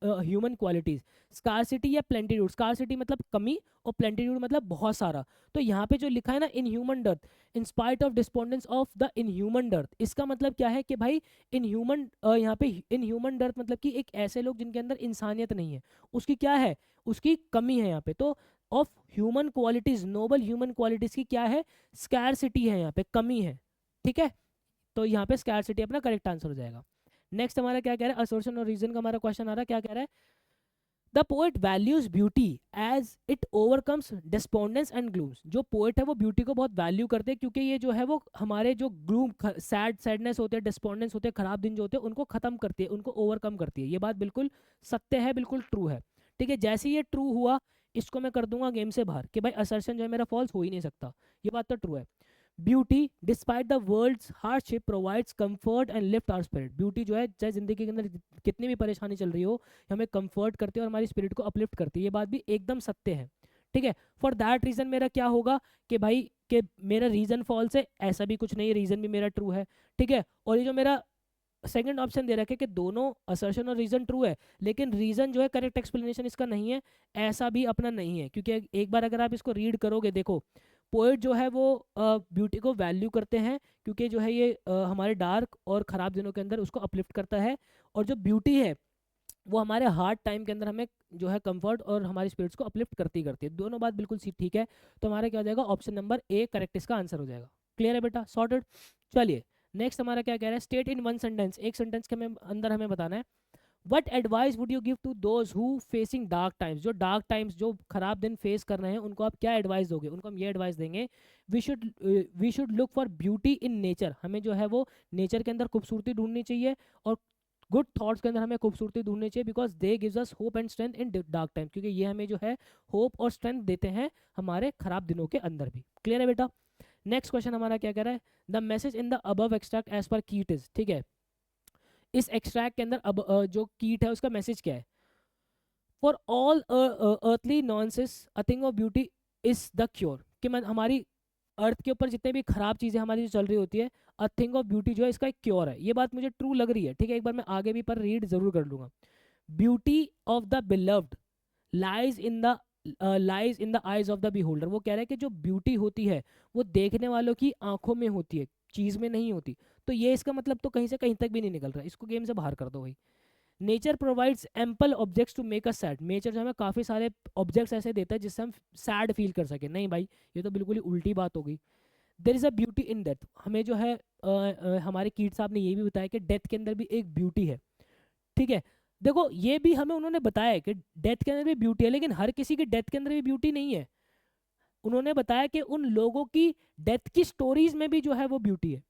human qualities, scarcity या प्लेंटीट्यूड, स्कारसिटी मतलब कमी और प्लेंटीट्यूड मतलब बहुत सारा। तो यहाँ पे जो लिखा है ना in human dearth in spite of despondence of the in human dearth, इसका मतलब क्या है कि भाई इन ह्यूमन यहाँ पे इन ह्यूमन डर्थ मतलब कि एक ऐसे लोग जिनके अंदर इंसानियत नहीं है, उसकी क्या है, उसकी कमी है यहाँ पे। तो of human qualities, noble human qualities की क्या है, स्कैरसिटी है, यहाँ पे कमी है। ठीक है, तो यहाँ पे स्कैरसिटी अपना करेक्ट आंसर हो जाएगा। नेक्स्ट हमारा क्या कह रहा है, असर्शन और रीजन का हमारा क्वेश्चन आ रहा है, क्या कह रहा है, the poet values beauty as it overcomes despondence and glooms. जो पोएट है वो ब्यूटी को बहुत वैल्यू करते हैं, क्योंकि ये जो है वो हमारे जो ग्लूम सैडनेस होते हैं, डिस्पोंडेंस होते हैं, खराब दिन जो होते हैं, उनको खत्म करती है, उनको ओवरकम करती है। ये बात बिल्कुल सत्य है, बिल्कुल ट्रू है। ठीक है, जैसे ये ट्रू हुआ, इसको मैं कर दूंगा गेम से बाहर कि भाई असर्शन जो है मेरा फॉल्स हो ही नहीं सकता। ये बात तो ट्रू है। Beauty despite the world's hardship provides comfort and lift our spirit. Beauty जो है चाहे जिंदगी के अंदर कितनी भी परेशानी चल रही हो, हमें कंफर्ट करती है और हमारी स्पिरिट को अपलिफ्ट करती है। ये बात भी एकदम सत्य है। ठीक है, फॉर दैट रीजन मेरा क्या होगा कि भाई कि मेरा रीजन फॉल्स है, ऐसा भी कुछ नहीं है, रीजन भी मेरा ट्रू है। ठीक है, और ये जो मेरा सेकंड ऑप्शन दे रखा है कि दोनों असर्शन और रीजन ट्रू है, लेकिन रीजन जो है करेक्ट एक्सप्लेनेशन इसका नहीं है, ऐसा भी अपना नहीं है। क्योंकि एक बार अगर आप इसको रीड करोगे, देखो पोएट जो है वो ब्यूटी को वैल्यू करते हैं, क्योंकि जो है ये हमारे डार्क और ख़राब दिनों के अंदर उसको अपलिफ्ट करता है, और जो ब्यूटी है वो हमारे हार्ड टाइम के अंदर हमें जो है कंफर्ट और हमारी स्पिरिट्स को अपलिफ्ट करती करती है। दोनों बात बिल्कुल सी ठीक है, तो हमारा क्या हो जाएगा, ऑप्शन नंबर ए करेक्ट इसका आंसर हो जाएगा। क्लियर है बेटा, सॉर्टेड। चलिए नेक्स्ट हमारा क्या कह रहा है, स्टेट इन वन सेंटेंस, एक सेंटेंस के अंदर हमें बताना है what advice would you give to those who facing dark times. जो डार्क टाइम्स, जो खराब दिन फेस कर रहे हैं, उनको आप क्या एडवाइस दोगे। उनको हम ये एडवाइस देंगे, we should look for beauty in nature. हमें जो है वो नेचर के अंदर खूबसूरती ढूंढनी चाहिए, और गुड थॉट्स के अंदर हमें खूबसूरती ढूंढनी चाहिए, because they gives us hope and strength in dark time. क्योंकि ये हमें जो है होप और स्ट्रेंथ देते हैं हमारे खराब दिनों के अंदर भी। क्लियर है बेटा। नेक्स्ट क्वेश्चन हमारा क्या कह रहा है, the message in the above extract as per Keats is. ठीक है, इस एक्सट्रैक्ट के अंदर अब जो कीट है उसका मैसेज क्या है, for all earthly nonsense a thing of beauty is the cure. कि हमारी अर्थ के ऊपर जितने भी खराब चीज़ें हमारी जो चल रही होती है, अ थिंग ऑफ ब्यूटी जो है इसका एक क्योर है। ये बात मुझे ट्रू लग रही है। ठीक है, एक बार मैं आगे भी पर रीड जरूर कर लूंगा। Beauty of the beloved lies in the lies in the eyes of the beholder. वो कह रहा है कि जो ब्यूटी होती है वो देखने वालों की आंखों में होती है, चीज़ में नहीं होती। तो ये इसका मतलब तो कहीं से कहीं तक भी नहीं निकल रहा है, इसको गेम से बाहर कर दो भाई। Nature provides ample objects to make us sad. Nature जो हमें काफ़ी सारे ऑब्जेक्ट्स ऐसे देता है जिससे हम सैड फील कर सके। नहीं भाई, ये तो बिल्कुल ही उल्टी बात हो गई। There is a beauty in death. हमें जो है हमारे कीट साहब ने ये भी बताया कि डेथ के अंदर भी एक ब्यूटी है। ठीक है, देखो ये भी हमें उन्होंने बताया है कि डेथ के अंदर भी ब्यूटी है, लेकिन हर किसी की डेथ के अंदर भी ब्यूटी नहीं है। उन्होंने बताया कि उन लोगों की डेथ की स्टोरीज में भी जो है वो ब्यूटी है।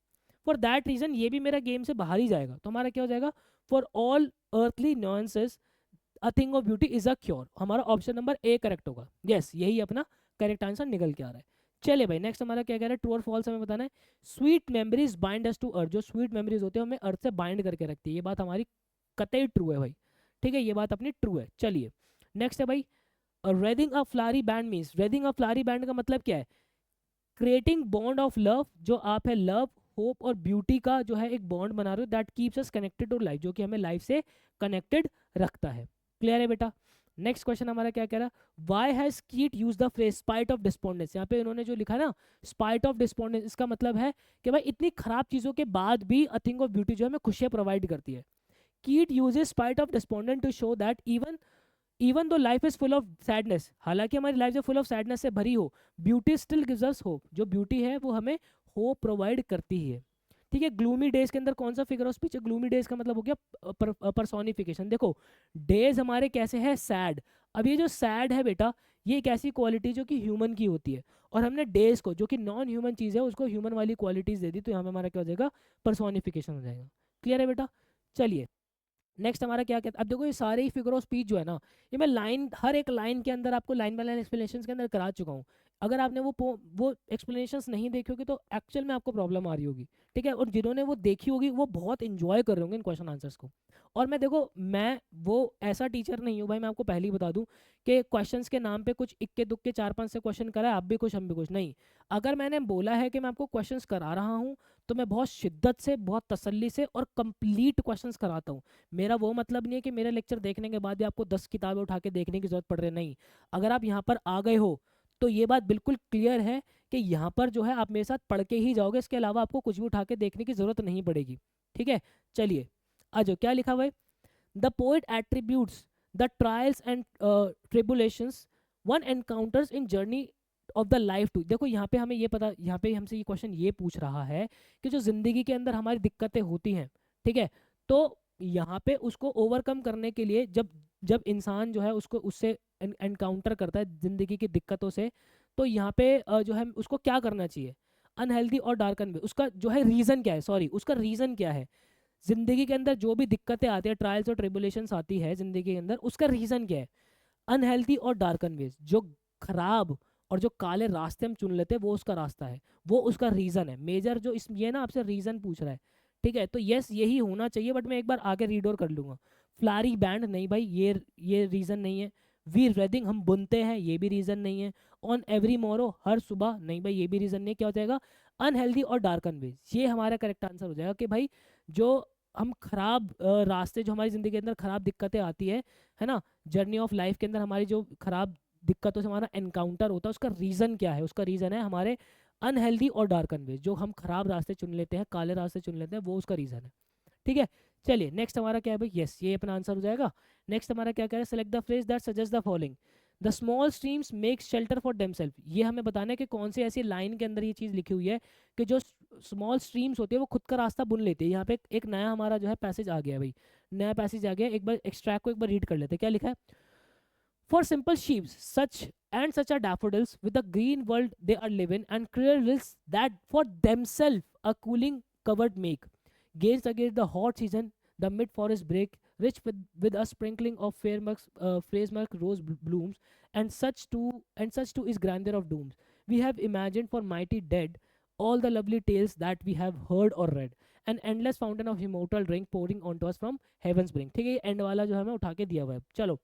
फॉर दैट रीजन ये भी मेरा गेम से बाहर ही जाएगा। तो हमारा क्या हो जाएगा, for all earthly nuances a thing of beauty is a cure. हमारा ऑप्शन नंबर ए करेक्ट होगा। यस, यही अपना करेक्ट आंसर निकल के आ रहा है। चलिए भाई, नेक्स्ट हमारा क्या कह रहा है, ट्रू और फॉल्स हमें बताना है। Sweet memories bind us to earth. जो स्वीट मेमोरीज होते हैं हमें अर्थ से बाइंड करके रखती है। ये बात हमारी कतई ट्रू है भाई। ठीक है, ये बात अपनी ट्रू है। चलिए नेक्स्ट है भाई, रेदिंग अ फ्लारी बैंड मीन्स। रेदिंग अ फ्लारी बैंड का मतलब क्या है, क्रिएटिंग बॉन्ड ऑफ लव। जो आप है लव, होप और ब्यूटी का जो है एक बॉन्ड बना रहे हो, that keeps us connected to life, जो कि हमें लाइफ से कनेक्टेड रखता है। क्लियर है बेटा। नेक्स्ट क्वेश्चन हमारा क्या कह रहा है, व्हाई हैज कीट use the phrase spite of despondence. यहाँ पे इन्होंने जो लिखा ना स्पाइट ऑफ डिस्पोंडेंस, इसका मतलब है कि भाई इतनी खराब चीज़ों के बाद भी अ थिंग ऑफ ब्यूटी जो है हमें खुशियाँ प्रोवाइड करती है। Keats uses spite of despondent to show that even though life is full of sadness, हालांकि हमारी लाइफ जो फुल ऑफ सैडनेस से भरी हो, beauty still gives us hope. जो ब्यूटी है वो हमें होप प्रोवाइड करती ही है। ठीक है, ग्लूमी डेज के अंदर कौन सा फिगर उस पीछे, ग्लूमी डेज का मतलब हो गया पर्सोनिफिकेशन। देखो डेज हमारे कैसे है, सैड। अब ये जो सैड है बेटा, ये एक ऐसी क्वालिटी जो कि ह्यूमन की होती है, और हमने डेज को जो कि नॉन ह्यूमन चीज़ है उसको ह्यूमन वाली क्वालिटीज दे दी, तो यहाँ पे हमारा क्या हो जाएगा, पर्सोनिफिकेशन हो जाएगा। क्लियर है बेटा। चलिए नेक्स्ट हमारा क्या कहता है, अब देखो ये सारे ही फिगर ऑफ स्पीच जो है ना, ये मैं लाइन हर एक लाइन के अंदर आपको लाइन बाय लाइन एक्सप्लेनेशन के अंदर करा चुका हूँ। अगर आपने वो एक्सप्लेनेशंस नहीं देखी होगी तो एक्चुअल में आपको प्रॉब्लम आ रही होगी। ठीक है, और जिन्होंने वो देखी होगी वो बहुत इंजॉय कर रहे होंगे इन क्वेश्चन आंसर्स को। और मैं देखो मैं वो ऐसा टीचर नहीं हूँ भाई, मैं आपको पहले ही बता दूं कि क्वेश्चंस के नाम पे कुछ इक्के दुक्के 4-5 से क्वेश्चन करा है, आप भी कुछ हम भी कुछ नहीं। अगर मैंने बोला है कि मैं आपको क्वेश्चंस करा रहा हूँ, तो मैं बहुत शिद्दत से, बहुत तसल्ली से और कंप्लीट क्वेश्चंस कराता हूँ। मेरा वो मतलब नहीं है कि मेरे लेक्चर देखने के बाद भी आपको 10 किताबें उठा के देखने की जरूरत पड़ रही है, नहीं। अगर आप यहाँ पर आ गए हो तो ये बात बिल्कुल क्लियर है कि यहाँ पर जो है आप मेरे साथ पढ़ के ही जाओगे, इसके अलावा आपको कुछ भी उठा के देखने की जरूरत नहीं पड़ेगी। ठीक है, चलिए आ जाओ, क्या लिखा हुआ है, the poet attributes the trials and tribulations one encounters in journey of the life to. देखो यहाँ पे हमें ये पता, यहाँ पे हमसे ये क्वेश्चन ये पूछ रहा है कि जो जिंदगी के अंदर हमारी दिक्कतें होती हैं, ठीक है, तो यहाँ पे उसको ओवरकम करने के लिए जब जब इंसान जो है उसको उससे एनकाउंटर करता है ज़िंदगी की दिक्कतों से, तो यहाँ पे जो है उसको क्या करना चाहिए, अनहेल्दी और डार्कन वे, उसका जो है रीज़न क्या है, सॉरी उसका रीज़न क्या है, ज़िंदगी के अंदर जो भी दिक्कतें आती है, ट्रायल्स और ट्रिबुलेशंस आती है ज़िंदगी के अंदर, उसका रीज़न क्या है, अनहेल्दी और डार्कन वेज, जो खराब और जो काले रास्ते हम चुन लेते हैं वो उसका रास्ता है, वो उसका रीज़न है मेजर, जो इस ये ना आपसे रीज़न पूछ रहा है। ठीक है, तो यस यही होना चाहिए, बट मैं एक बार आगे रीड और कर लूँगा। फ्लारी बैंड नहीं भाई, ये रीज़न नहीं है। वी रेदिंग हम बुनते हैं, ये भी रीज़न नहीं है। ऑन एवरी मोरो हर सुबह, नहीं भाई ये भी रीज़न नहीं है। क्या हो जाएगा, अनहेल्दी और डार्कन वेज, ये हमारा करेक्ट आंसर हो जाएगा कि भाई जो हम खराब रास्ते, जो हमारी ज़िंदगी के अंदर खराब दिक्कतें आती है ना, जर्नी ऑफ लाइफ के अंदर हमारी जो खराब दिक्कतों से हमारा एनकाउंटर होता है, उसका रीज़न क्या है, उसका रीज़न है हमारे अनहेल्दी और डार्कन वेज, जो हम खराब रास्ते चुन लेते हैं, काले रास्ते चुन लेते हैं, वो उसका रीज़न है। ठीक है, चलिए नेक्स्ट हमारा क्या है भाई, यस ये अपना आंसर हो जाएगा। नेक्स्ट हमारा क्या कह रहा है, select the phrase that suggest the following, the small streams make shelter for themself. ये हमें बताना है कि कौन सी ऐसी लाइन के अंदर ये चीज़ लिखी हुई है कि जो स्मॉल स्ट्रीम्स होती है वो खुद का रास्ता बुन लेते हैं। यहाँ पे एक नया हमारा जो है पैसेज आ गया भाई, नया पैसेज आ गया, एक बार एक्सट्रैक्ट को एक बार रीड कर लेते हैं, क्या लिखा है। For simple sheaves, such are daffodils with the green world they are living, and clear rills that for themselves a cooling covered make. Gaze against the hot season, the mid forest break, rich with a sprinkling of phrase mark rose blooms, and such too is grandeur of dooms. We have imagined for mighty dead all the lovely tales that we have heard or read. An endless fountain of immortal drink pouring onto us from heaven's brink. ठीक है, ये and वाला जो हमें उठा के दिया हुआ है। चलो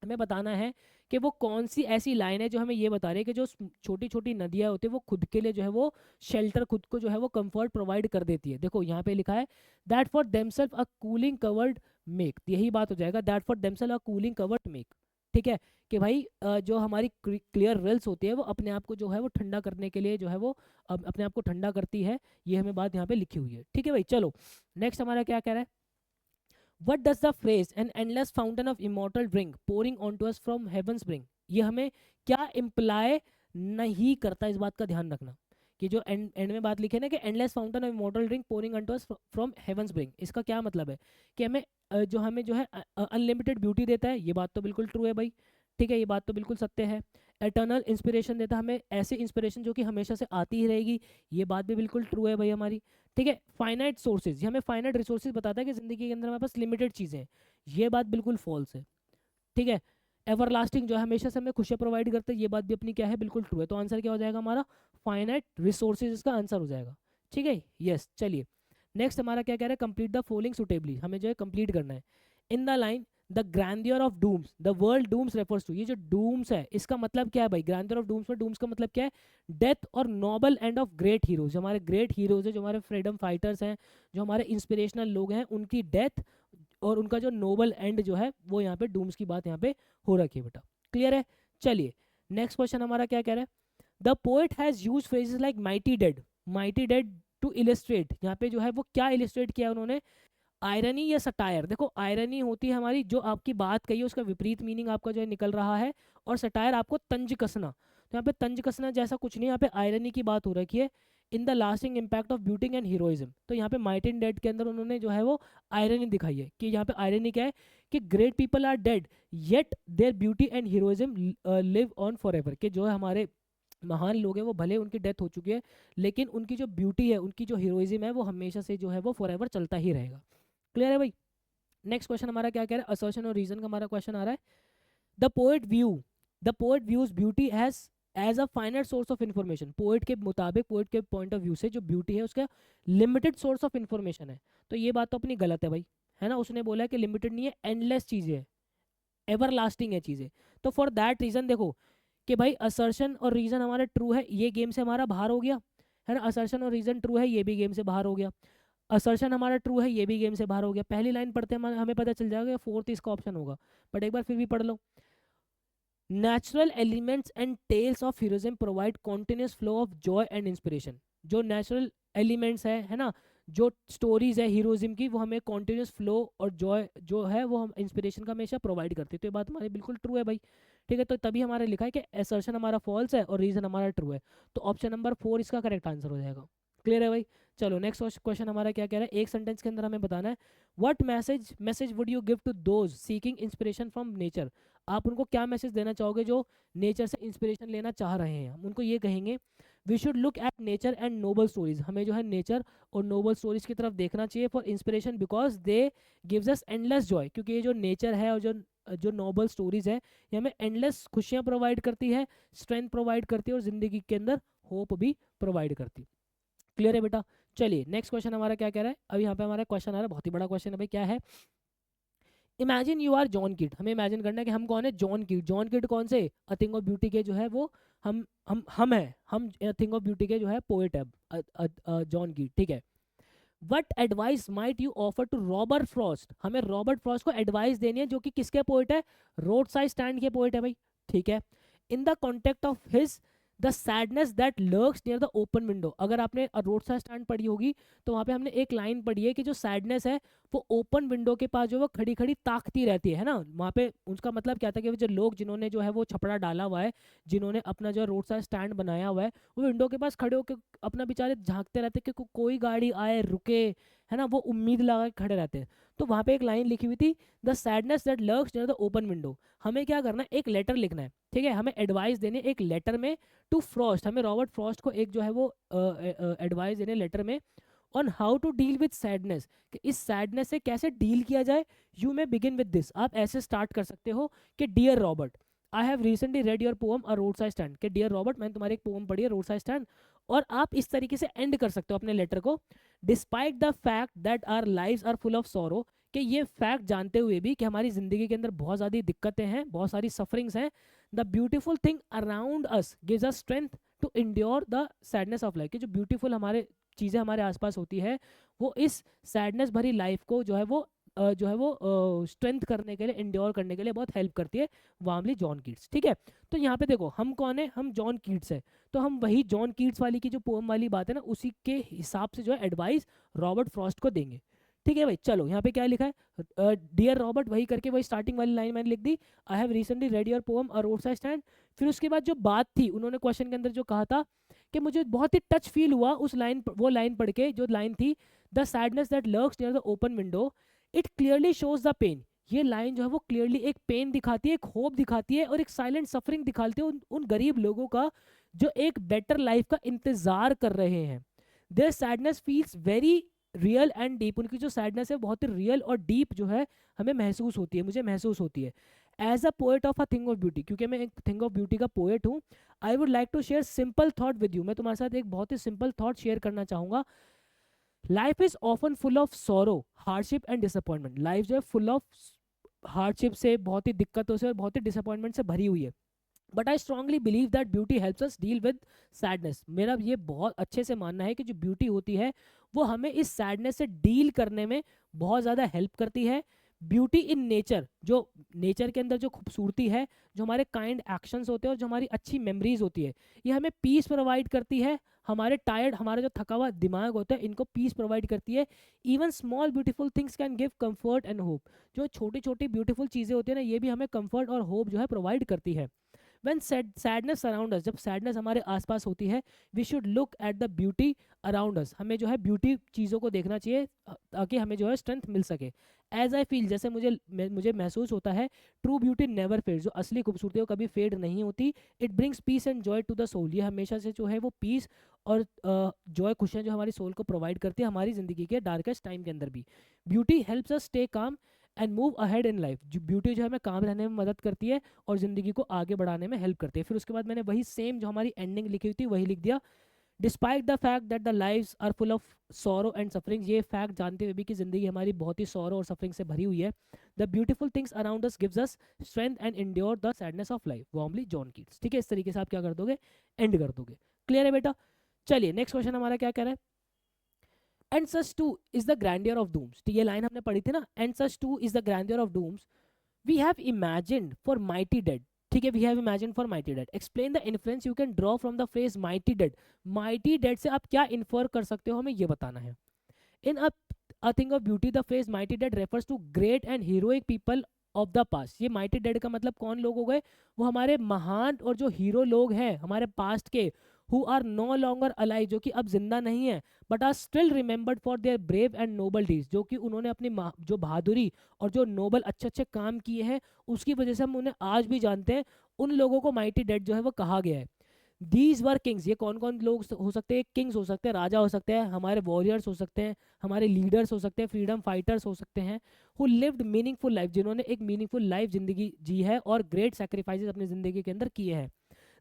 हमें बताना है कि वो कौन सी ऐसी लाइन है जो हमें ये बता रही है कि जो छोटी छोटी नदियाँ होती है वो खुद के लिए जो है वो शेल्टर, खुद को जो है वो कंफर्ट प्रोवाइड कर देती है। देखो यहाँ पे लिखा है that for themself a cooling covert make, यही बात हो जाएगा, that for themself a cooling covert make. ठीक है, कि भाई जो हमारी क्लियर रिल्स होती है वो अपने आप को जो है वो ठंडा करने के लिए जो है वो अपने आप को ठंडा करती है, ये हमें बात यहाँ पे लिखी हुई है। ठीक है भाई, चलो नेक्स्ट हमारा क्या कह रहा है, What does the phrase an endless fountain of immortal drink pouring onto us from heaven's spring, ये हमें क्या इम्प्लाई नहीं करता, इस बात का ध्यान रखना कि जो एंड में बात लिखी है ना कि endless fountain of immortal drink pouring onto us from heaven's brink, इसका क्या मतलब है कि हमें जो है अनलिमिटेड ब्यूटी देता है, ये बात तो बिल्कुल ट्रू है भाई। ठीक है, ये बात तो बिल्कुल सत्य है। एटर्नल इंस्पिरेशन देता है हमें, ऐसे इंस्पिरेशन जो कि हमेशा से आती ही रहेगी, ये बात भी बिल्कुल ट्रू है भाई हमारी। ठीक है, फाइनाइट सोर्सेज, ये हमें फाइनाइट रिसोर्सेज बताता है कि जिंदगी के अंदर हमारे पास लिमिटेड चीज़ें हैं, ये बात बिल्कुल फॉल्स है। ठीक है, एवरलास्टिंग जो है हमेशा से हमें खुशियाँ प्रोवाइड करते हैं, ये बात भी अपनी क्या है, बिल्कुल ट्रू है। तो आंसर क्या हो जाएगा हमारा, फाइनाइट रिसोर्सेज इसका आंसर हो जाएगा। ठीक है, यस चलिए नेक्स्ट हमारा क्या कह रहा है, कंप्लीट द फॉलोइंग सुटेबली, हमें जो है कंप्लीट करना है। In the line the grandeur of dooms the world dooms refers to, ये जो डूम्स है इसका मतलब क्या है भाई, ग्रैंडियर ऑफ डूम्स में डूम्स का मतलब क्या है, डेथ और noble end of great heroes, जो हमारे ग्रेट हीरोज है, जो हमारे फ्रीडम फाइटर्स हैं, जो हमारे इंस्पिरेशनल लोग हैं, उनकी डेथ और उनका जो नोबल एंड जो है वो यहाँ पे डूम्स की बात यहाँ पे हो रखी है बेटा। क्लियर है, चलिए नेक्स्ट क्वेश्चन हमारा क्या कह रहा है, the poet has use phrases like mighty dead to illustrate, यहाँ पे जो है वो क्या इलिस्ट्रेट किया उन्होंने, आयरनी या सटायर। देखो आयरनी होती है हमारी, जो आपकी बात कही है उसका विपरीत मीनिंग आपका जो है निकल रहा है, और सटायर आपको तंज कसना, तो यहाँ पे तंज कसना जैसा कुछ नहीं, यहाँ पे आयरनी की बात हो रखी है। In the lasting impact of beauty and heroism, तो यहाँ पे माइट इन डेड के अंदर उन्होंने जो है वो आयरनी दिखाई है, कि यहाँ पे आयरनी क्या है कि great people are dead yet their beauty and heroism live on for ever, कि जो है हमारे महान लोग हैं वो भले उनकी डेथ हो चुकी है, लेकिन उनकी जो ब्यूटी है, उनकी जो हीरोइज्म है वो हमेशा से जो है वो फॉर एवर चलता ही रहेगा। क्लियर है भाई। नेक्स्ट क्वेश्चन हमारा क्या कह रहा है, असर्शन और रीजन का हमारा क्वेश्चन आ रहा है। The poet views beauty as a finite source of information, poet के मुताबिक, पोएट के पॉइंट ऑफ व्यू से जो ब्यूटी है उसका लिमिटेड सोर्स ऑफ इन्फॉर्मेशन है, तो ये बात तो अपनी गलत है भाई, है ना। उसने बोला है कि लिमिटेड नहीं है, एंडलेस चीज़ें है, एवर लास्टिंग है चीज़ें। तो फॉर दैट रीजन देखो कि भाई असर्शन और रीजन हमारा ट्रू है, ये गेम से हमारा बाहर हो गया, है ना। असर्शन और रीजन ट्रू है, ये भी गेम से बाहर हो गया। असर्शन हमारा ट्रू है, ये भी गेम से बाहर हो गया। पहली लाइन पढ़ते हमें पता चल जाएगा, फोर्थ इसका ऑप्शन होगा, बट एक बार फिर भी पढ़ लो। Natural elements and tales of heroism provide continuous flow of joy and inspiration, जो नेचुरल एलिमेंट्स है ना, जो स्टोरीज है हीरोइज्म की, वो हमें कॉन्टिन्यूस फ्लो और जॉय जो है वो हम इंस्पिरेशन का हमेशा प्रोवाइड करते हैं, तो ये बात हमारी बिल्कुल ट्रू है भाई। ठीक है, तो तभी हमारा लिखा है कि असर्शन हमारा फॉल्स है और रीजन हमारा ट्रू है, तो ऑप्शन नंबर 4 इसका करेक्ट आंसर हो जाएगा। क्लियर है भाई। चलो नेक्स्ट क्वेश्चन हमारा क्या कह रहा है, एक सेंटेंस के अंदर हमें बताना है what message would you give to those seeking inspiration from nature. आप उनको क्या मैसेज देना चाहोगे जो नेचर से इंस्पिरेशन लेना चाह रहे हैं। हम उनको ये कहेंगे we should look at nature and noble stories, हमें जो है नेचर और नोबल स्टोरीज की तरफ देखना चाहिए for inspiration because they gives us endless Joy, क्योंकि ये जो नेचर है और जो नोबल स्टोरीज है ये हमें एंडलेस खुशियाँ प्रोवाइड करती है, स्ट्रेंथ प्रोवाइड करती है और ज़िंदगी के अंदर होप भी प्रोवाइड करती है। क्लियर है बेटा। चलिए नेक्स्ट क्वेश्चन हमारा क्या कह रहा है, अब यहाँ पे हमारा क्वेश्चन आ रहा है, बहुत ही बड़ा क्वेश्चन है भाई, क्या है, इमेजिन यू आर जॉन कीट। हमें इमेजिन करना है कि हम कौन है, जॉन कीट। जॉन कीट कौन से, अ थिंग ऑफ ब्यूटी के जो है वो हम हैं, हम अ थिंग ऑफ ब्यूटी के जो है पोएट है जॉन कीट, ठीक है। What advice might you offer to Robert Frost, हमें रॉबर्ट फ्रॉस्ट को एडवाइस देनी है जो कि किसके पोएट है, रोड साइड स्टैंड के पोएट है भाई, ठीक है। In the context of his the sadness that lurks near the open window. अगर आपने रोड साइड स्टैंड पढ़ी होगी तो वहाँ पे हमने एक लाइन पढ़ी है कि जो सैडनेस है वो ओपन विंडो के पास जो वो खड़ी खड़ी ताकती रहती है ना। वहाँ पे उसका मतलब क्या था कि वो जो लोग जिन्होंने जो है वो छपड़ा डाला हुआ है, जिन्होंने अपना जो रोड साइड स्टैंड बनाया हुआ है, वो विंडो के पास खड़े होकर अपना बेचारे झांकते रहते कि कोई गाड़ी आए रुके, है ना, वो उम्मीद लगा के खड़े रहते हैं। तो वहाँ पे एक लाइन लिखी हुई थी, the sadness that lurks near the open window. हमें क्या करना है, एक लेटर लिखना है, ठीक है, हमें एडवाइस देने एक लेटर में टू फ्रॉस्ट, हमें रॉबर्ट फ्रॉस्ट को एक जो है वो एडवाइस देने लेटर में on how to deal with sadness, कि इस सैडनेस से कैसे डील किया जाए। You may begin with this, आप ऐसे स्टार्ट कर सकते हो कि dear Robert I have recently read your poem a road side stand, कि डियर रॉबर्ट मैंने तुम्हारी एक पोएम पढ़ी है रोड साइड स्टैंड। और आप इस तरीके से एंड कर सकते हो अपने लेटर को, despite the fact that our lives are full of sorrow, कि ये फैक्ट जानते हुए भी कि हमारी ज़िंदगी के अंदर बहुत ज़्यादा दिक्कतें हैं, बहुत सारी सफरिंग्स हैं, the beautiful thing around us gives us strength to endure the sadness of life, कि जो ब्यूटीफुल हमारे चीज़ें हमारे आसपास होती है वो इस सैडनेस भरी लाइफ को जो है वो स्ट्रेंथ करने के लिए, इंड्योर करने के लिए बहुत हेल्प करती है, वार्मली जॉन कीट्स, ठीक है। तो यहाँ पे देखो हम कौन है, हम जॉन कीट्स है, तो हम वही जॉन कीट्स वाली की जो पोएम वाली बात है ना उसी के हिसाब से जो है एडवाइस रॉबर्ट फ्रॉस्ट को देंगे, ठीक है भाई। चलो यहाँ पे क्या लिखा है, डियर रॉबर्ट, वही करके वही स्टार्टिंग वाली लाइन मैंने लिख दी, I have recently read your poem a road side stand. फिर उसके बाद जो बात थी उन्होंने क्वेश्चन के अंदर जो कहा था कि मुझे बहुत ही टच फील हुआ उस लाइन, वो लाइन पढ़ के, जो लाइन थी the sadness that lurks near the open window it clearly shows the pain. ये लाइन जो है वो क्लियरली एक पेन दिखाती है, एक होप दिखाती है और एक साइलेंट सफरिंग दिखाती है उन गरीब लोगों का जो एक बेटर लाइफ का इंतजार कर रहे हैं। Their sadness feels very real and deep, उनकी जो सैडनेस है बहुत ही रियल और डीप जो है हमें महसूस होती है, मुझे महसूस होती है। As a poet of a thing of beauty, क्योंकि मैं एक थिंग ऑफ ब्यूटी का पोएट हूँ, I would like to share simple thought with you, मैं तुम्हारे साथ एक बहुत ही सिंपल थॉट शेयर करना चाहूँगा। Life is often full of sorrow, hardship and disappointment. Life जो है फुल ऑफ हार्डशिप से, बहुत ही दिक्कतों से और बहुत ही डिसअपॉइंटमेंट से भरी हुई है। But I strongly believe that beauty helps us deal with sadness. मेरा ये बहुत अच्छे से मानना है कि जो ब्यूटी होती है वो हमें इस सैडनेस से डील करने में बहुत ज़्यादा हेल्प करती है। ब्यूटी इन नेचर, जो नेचर के अंदर जो खूबसूरती है, जो हमारे काइंड एक्शंस होते हैं और जो हमारी अच्छी मेमोरीज होती है, ये हमें पीस प्रोवाइड करती है। हमारे टायर्ड, हमारा जो थका हुआ दिमाग होता है, इनको पीस प्रोवाइड करती है। Even small beautiful things can give comfort and hope. जो छोटी छोटी ब्यूटीफुल चीज़ें होती है ना, ये भी हमें कंफर्ट और होप जो है प्रोवाइड करती है। when sadness अराउंड अस, जब सैडनेस हमारे आसपास होती है, we should look at the beauty around us, हमें जो है ब्यूटी चीज़ों को देखना चाहिए ताकि हमें जो है स्ट्रेंथ मिल सके। एज आई फील, जैसे मुझे महसूस होता है, ट्रू ब्यूटी नेवर फेड, जो असली खूबसूरती वो कभी फेड नहीं होती। It brings peace and joy to the soul, ये हमेशा से जो है वो पीस और जॉय, खुशियाँ जो हमारी सोल को प्रोवाइड करती है हमारी ज़िंदगी के डार्केस्ट टाइम के अंदर भी। Beauty helps us stay calm and move ahead in life, जो ब्यूटी जो है हमें काम रहने में मदद करती है और ज़िंदगी को आगे बढ़ाने में हेल्प करती है। फिर उसके बाद मैंने वही सेम जो हमारी एंडिंग लिखी हुई थी वही लिख दिया, despite the fact that the lives are full of sorrow and suffering. ये फैक्ट जानते हुए भी कि ज़िंदगी हमारी बहुत ही सॉरो और सफरिंग से भरी हुई है। The beautiful things around us gives us strength and endure the sadness of life, warmly John Keats. ठीक है, इस तरीके से आप क्या कर दोगे, एंड कर दोगे। क्लियर है बेटा। चलिए नेक्स्ट क्वेश्चन हमारा क्या कह रहा है, and such too is the grandeur of dooms. ये लाइन हमने पढ़ी थी ना, and such too is the grandeur of dooms we have imagined for mighty dead. ठीक है, we have imagined for mighty dead. Explain the influence you can draw from the phrase mighty dead. Mighty dead से आप क्या infer कर सकते हो, हमें ये बताना है। In a thing of beauty the phrase mighty dead refers to great and heroic people of the past. ये माइटी डेड का मतलब कौन लोग हो गए, वो हमारे महान और जो हीरो लोग हैं हमारे पास्ट के, who are no longer alive, जो कि अब जिंदा नहीं है, but are still remembered for their brave and noble deeds, जो कि उन्होंने अपनी जो बहादुरी और जो नोबल अच्छे अच्छे काम किए हैं उसकी वजह से हम उन्हें आज भी जानते हैं, उन लोगों को माइटी डेड जो है वो कहा गया है। दीज वर किंग्स, ये कौन कौन लोग हो सकते हैं? किंग्स हो सकते हैं, राजा हो सकते हैं, हमारे वॉरियर्स हो सकते हैं, हमारे लीडर्स हो सकते हैं, फ्रीडम फाइटर्स हो सकते हैं, हु लिव्ड मीनिंगफुल लाइफ, जिन्होंने एक मीनिंगफुल लाइफ जिंदगी जी है और ग्रेट सेक्रीफाइसेस अपनी जिंदगी के अंदर किए हैं।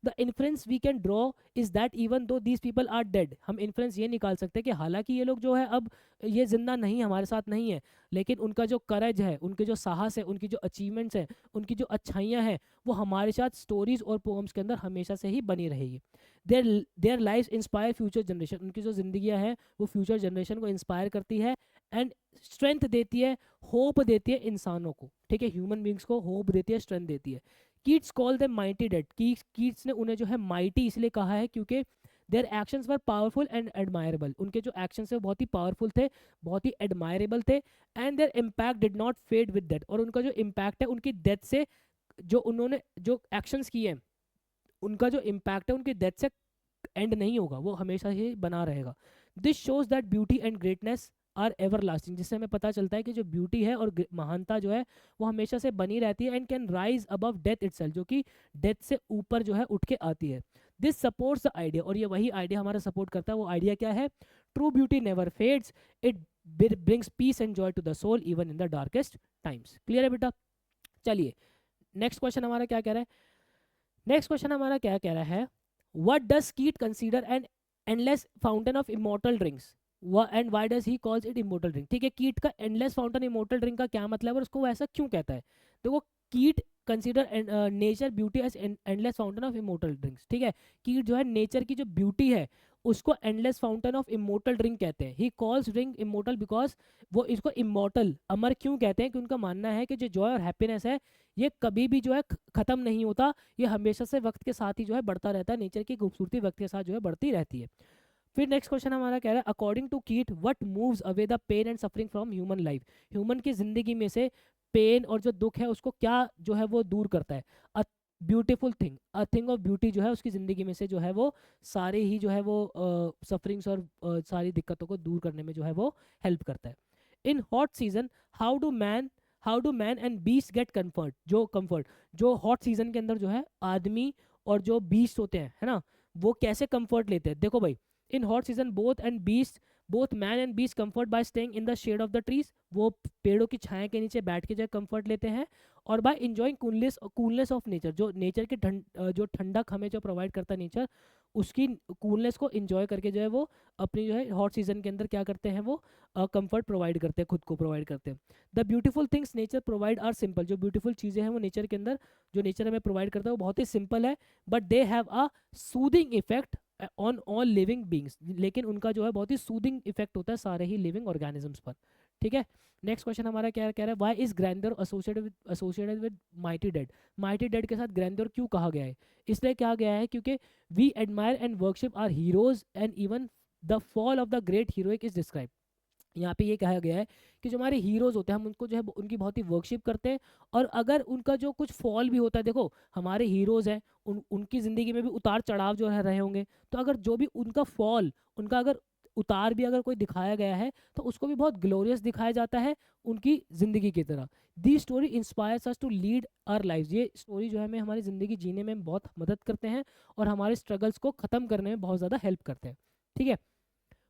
The inference we can draw is that even though these people are dead, हम इन्फ्रेंस ये निकाल सकते हैं कि हालांकि ये लोग जो है अब ये जिंदा नहीं, हमारे साथ नहीं है, लेकिन उनका जो करज है, उनके जो साहस है, उनकी जो अचीवमेंट्स है, उनकी जो अच्छाइयाँ हैं, वो हमारे साथ स्टोरीज और पोम्स के अंदर हमेशा से ही बनी रहेगी। Their life inspire future generation, उनकी जो जिंदगियाँ हैं वो फ्यूचर जनरेशन को इंस्पायर करती है एंड स्ट्रेंथ देती है, होप देती है इंसानों को, ठीक है, ह्यूमन बींग्स को होप देती है, स्ट्रेंथ देती है। Keats call them mighty dead, Keats ने उन्हें जो है माइटी इसलिए कहा है क्योंकि their actions were powerful and admirable, उनके जो एक्शंस है बहुत ही पावरफुल थे, बहुत ही एडमायरेबल थे, and there impact did not fade with death, और उनका जो इम्पैक्ट है उनकी डेथ से, जो उन्होंने जो एक्शंस किए हैं उनका जो इम्पैक्ट है उनकी डेथ से एंड नहीं होगा, वो हमेशा ही बना रहेगा। This shows that beauty and greatness are everlasting, जिससे हमें पता चलता है कि जो ब्यूटी है और महानता जो है वो हमेशा से बनी रहती है, and can rise above death itself, जो कि डेथ से ऊपर जो है उठ के आती है। दिस सपोर्ट्स द आइडिया, और ये वही आइडिया हमारा सपोर्ट करता है। वो आइडिया क्या है? True beauty never fades, it brings peace and joy to the soul even in the darkest times. Clear है बेटा? चलिए नेक्स्ट क्वेश्चन हमारा क्या कह रहा है? नेक्स्ट क्वेश्चन हमारा क्या कह रहा है? व्हाट डज कीट consider an endless fountain of immortal drinks and why does he calls it immortal drink? ठीक है, कीट का एंडलेस फाउंटेन इमोर्टल ड्रिंक का क्या मतलब है और उसको वो ऐसा क्यों कहता है? देखो, Keats consider nature beauty as endless fountain of immortal drinks, ठीक है, कीट जो है नेचर की जो ब्यूटी है उसको endless fountain of immortal drink कहते हैं। He calls drink immortal because, वो इसको इमोर्टल अमर क्यों कहते हैं कि उनका मानना है कि जो जॉय और हैप्पीनेस है ये कभी भी जो है खत्म नहीं होता, ये हमेशा से वक्त के साथ ही जो है बढ़ता रहता है, नेचर की खूबसूरती वक्त के साथ जो है बढ़ती रहती है। फिर नेक्स्ट क्वेश्चन हमारा कह रहा है, according to Keats what moves away the pain and suffering from human life? Human की जिंदगी में से पेन और जो दुख है उसको क्या जो है वो दूर करता है? A beautiful thing, a thing of beauty जो है उसकी जिंदगी में से जो है वो सारे ही जो है वो सफरिंग्स और सारी दिक्कतों को दूर करने में जो है वो हेल्प करता है। In hot season how do man and beast get comfort? जो हॉट सीजन के अंदर जो है आदमी और जो बीस्ट होते हैं, है ना, वो कैसे कंफर्ट लेते हैं? देखो भाई, in hot season both man and beast comfort by staying in the shade of the trees, वो पेड़ों की छाया के नीचे बैठ के जो है कंफर्ट लेते हैं, और by enjoying coolness of nature, जो नेचर की जो ठंडक हमें जो प्रोवाइड करता है नेचर, उसकी कूलनेस को इंजॉय करके जो है वो अपनी जो है हॉट सीजन के अंदर क्या करते हैं, वो कंफर्ट प्रोवाइड करते हैं, खुद को प्रोवाइड करते हैं। The beautiful things nature provide are simple, जो ब्यूटीफुल चीज़ें हैं वो नेचर के अंदर जो नेचर हमें प्रोवाइड करता है वो बहुत ही सिंपल है, but they have a soothing effect on all living beings, लेकिन उनका जो है बहुत ही सूदिंग इफेक्ट होता है सारे ही लिविंग ऑर्गेनिजम्स पर। ठीक है, नेक्स्ट क्वेश्चन हमारा क्या कह रहा है? Why is grandeur associated with mighty dead? Mighty dead के साथ ग्रैंडर क्यों कहा गया है? इसलिए कहा गया है क्योंकि we admire and worship our heroes and even the fall of the great heroic is describe. यहाँ पे ये कहा गया है कि जो हमारे हीरोज होते हैं हम उनको जो है उनकी बहुत ही वर्कशिप करते हैं, और अगर उनका जो कुछ फॉल भी होता है, देखो हमारे हीरोज हैं, उनकी ज़िंदगी में भी उतार चढ़ाव जो है रहे होंगे, तो अगर जो भी उनका फॉल, उनका अगर उतार भी अगर कोई दिखाया गया है तो उसको भी बहुत ग्लोरियस दिखाया जाता है उनकी ज़िंदगी की तरह। The story inspires us to lead our lives, ये स्टोरी जो है हमें हमारी ज़िंदगी जीने में बहुत मदद करते हैं और हमारे स्ट्रगल्स को ख़त्म करने में बहुत ज़्यादा हेल्प करते हैं। ठीक है,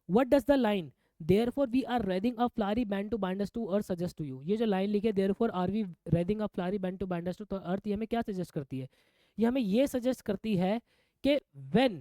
what does the line therefore we are raising a flowery band to bind us to earth suggest to you? ये जो लाइन लिखी है therefore are we raising a flowery band to bind us to earth, ये हमें क्या suggest करती है? ये हमें ये सजेस्ट करती है कि when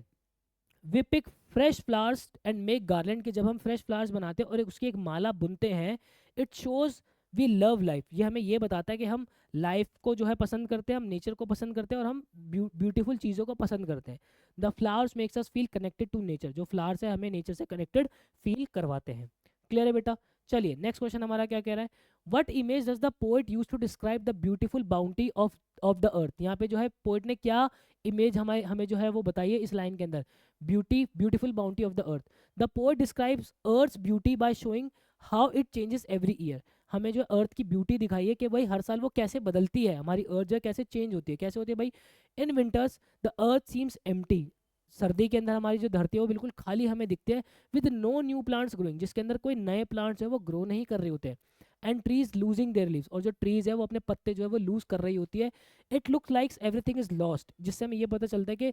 we pick fresh flowers and make garland, कि जब हम फ्रेश फ्लावर्स बनाते हैं और उसकी एक माला बुनते हैं, it shows we love life, ये हमें ये बताता है कि हम लाइफ को जो है पसंद करते हैं, हम नेचर को पसंद करते हैं और हम ब्यूटीफुल चीज़ों को पसंद करते हैं। The flowers makes us feel connected to nature, जो फ्लावर्स है हमें नेचर से कनेक्टेड फील करवाते हैं। क्लियर है बेटा? चलिए नेक्स्ट क्वेश्चन हमारा क्या कह रहा है? What image does the poet use to describe the beautiful bounty of the earth? यहाँ पे जो है पोएट ने क्या इमेज हमें जो है वो बताइए इस लाइन के अंदर, beautiful bounty of the earth. The poet describes earth beauty by showing how it changes every year, हमें जो अर्थ की ब्यूटी दिखाई है कि भाई हर साल वो कैसे बदलती है, हमारी अर्थ जो है कैसे चेंज होती है, कैसे होती है भाई? In winters the earth seems empty, सर्दी के अंदर हमारी जो धरती है वो बिल्कुल खाली हमें दिखती है, with no new plants growing, जिसके अंदर कोई नए प्लांट्स है वो ग्रो नहीं कर रहे होते हैं। And trees losing their leaves, और जो ट्रीज है वो अपने पत्ते जो है वो लूज कर रही होती है। It looks like everything is lost, जिससे हमें ये पता चलता है कि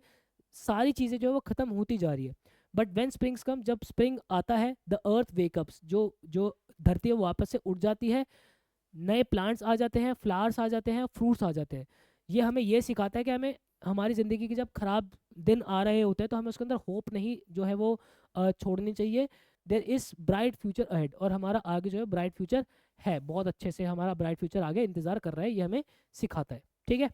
सारी चीज़ें जो है वो ख़त्म होती जा रही है। बट वेन स्प्रिंग्स कम, जब स्प्रिंग आता है, द अर्थ वेकअप्स, जो जो धरती है वो वापस से उठ जाती है, नए प्लांट्स आ जाते हैं, फ्लावर्स आ जाते हैं, फ्रूट्स आ जाते हैं। ये हमें ये सिखाता है कि हमें हमारी ज़िंदगी के जब ख़राब दिन आ रहे होते हैं तो हमें उसके अंदर होप नहीं जो है वो छोड़नी चाहिए। There is bright future ahead, और हमारा आगे जो है ब्राइट फ्यूचर है, बहुत अच्छे से हमारा ब्राइट फ्यूचर आगे इंतज़ार कर रहा है, ये हमें सिखाता है। ठीक है,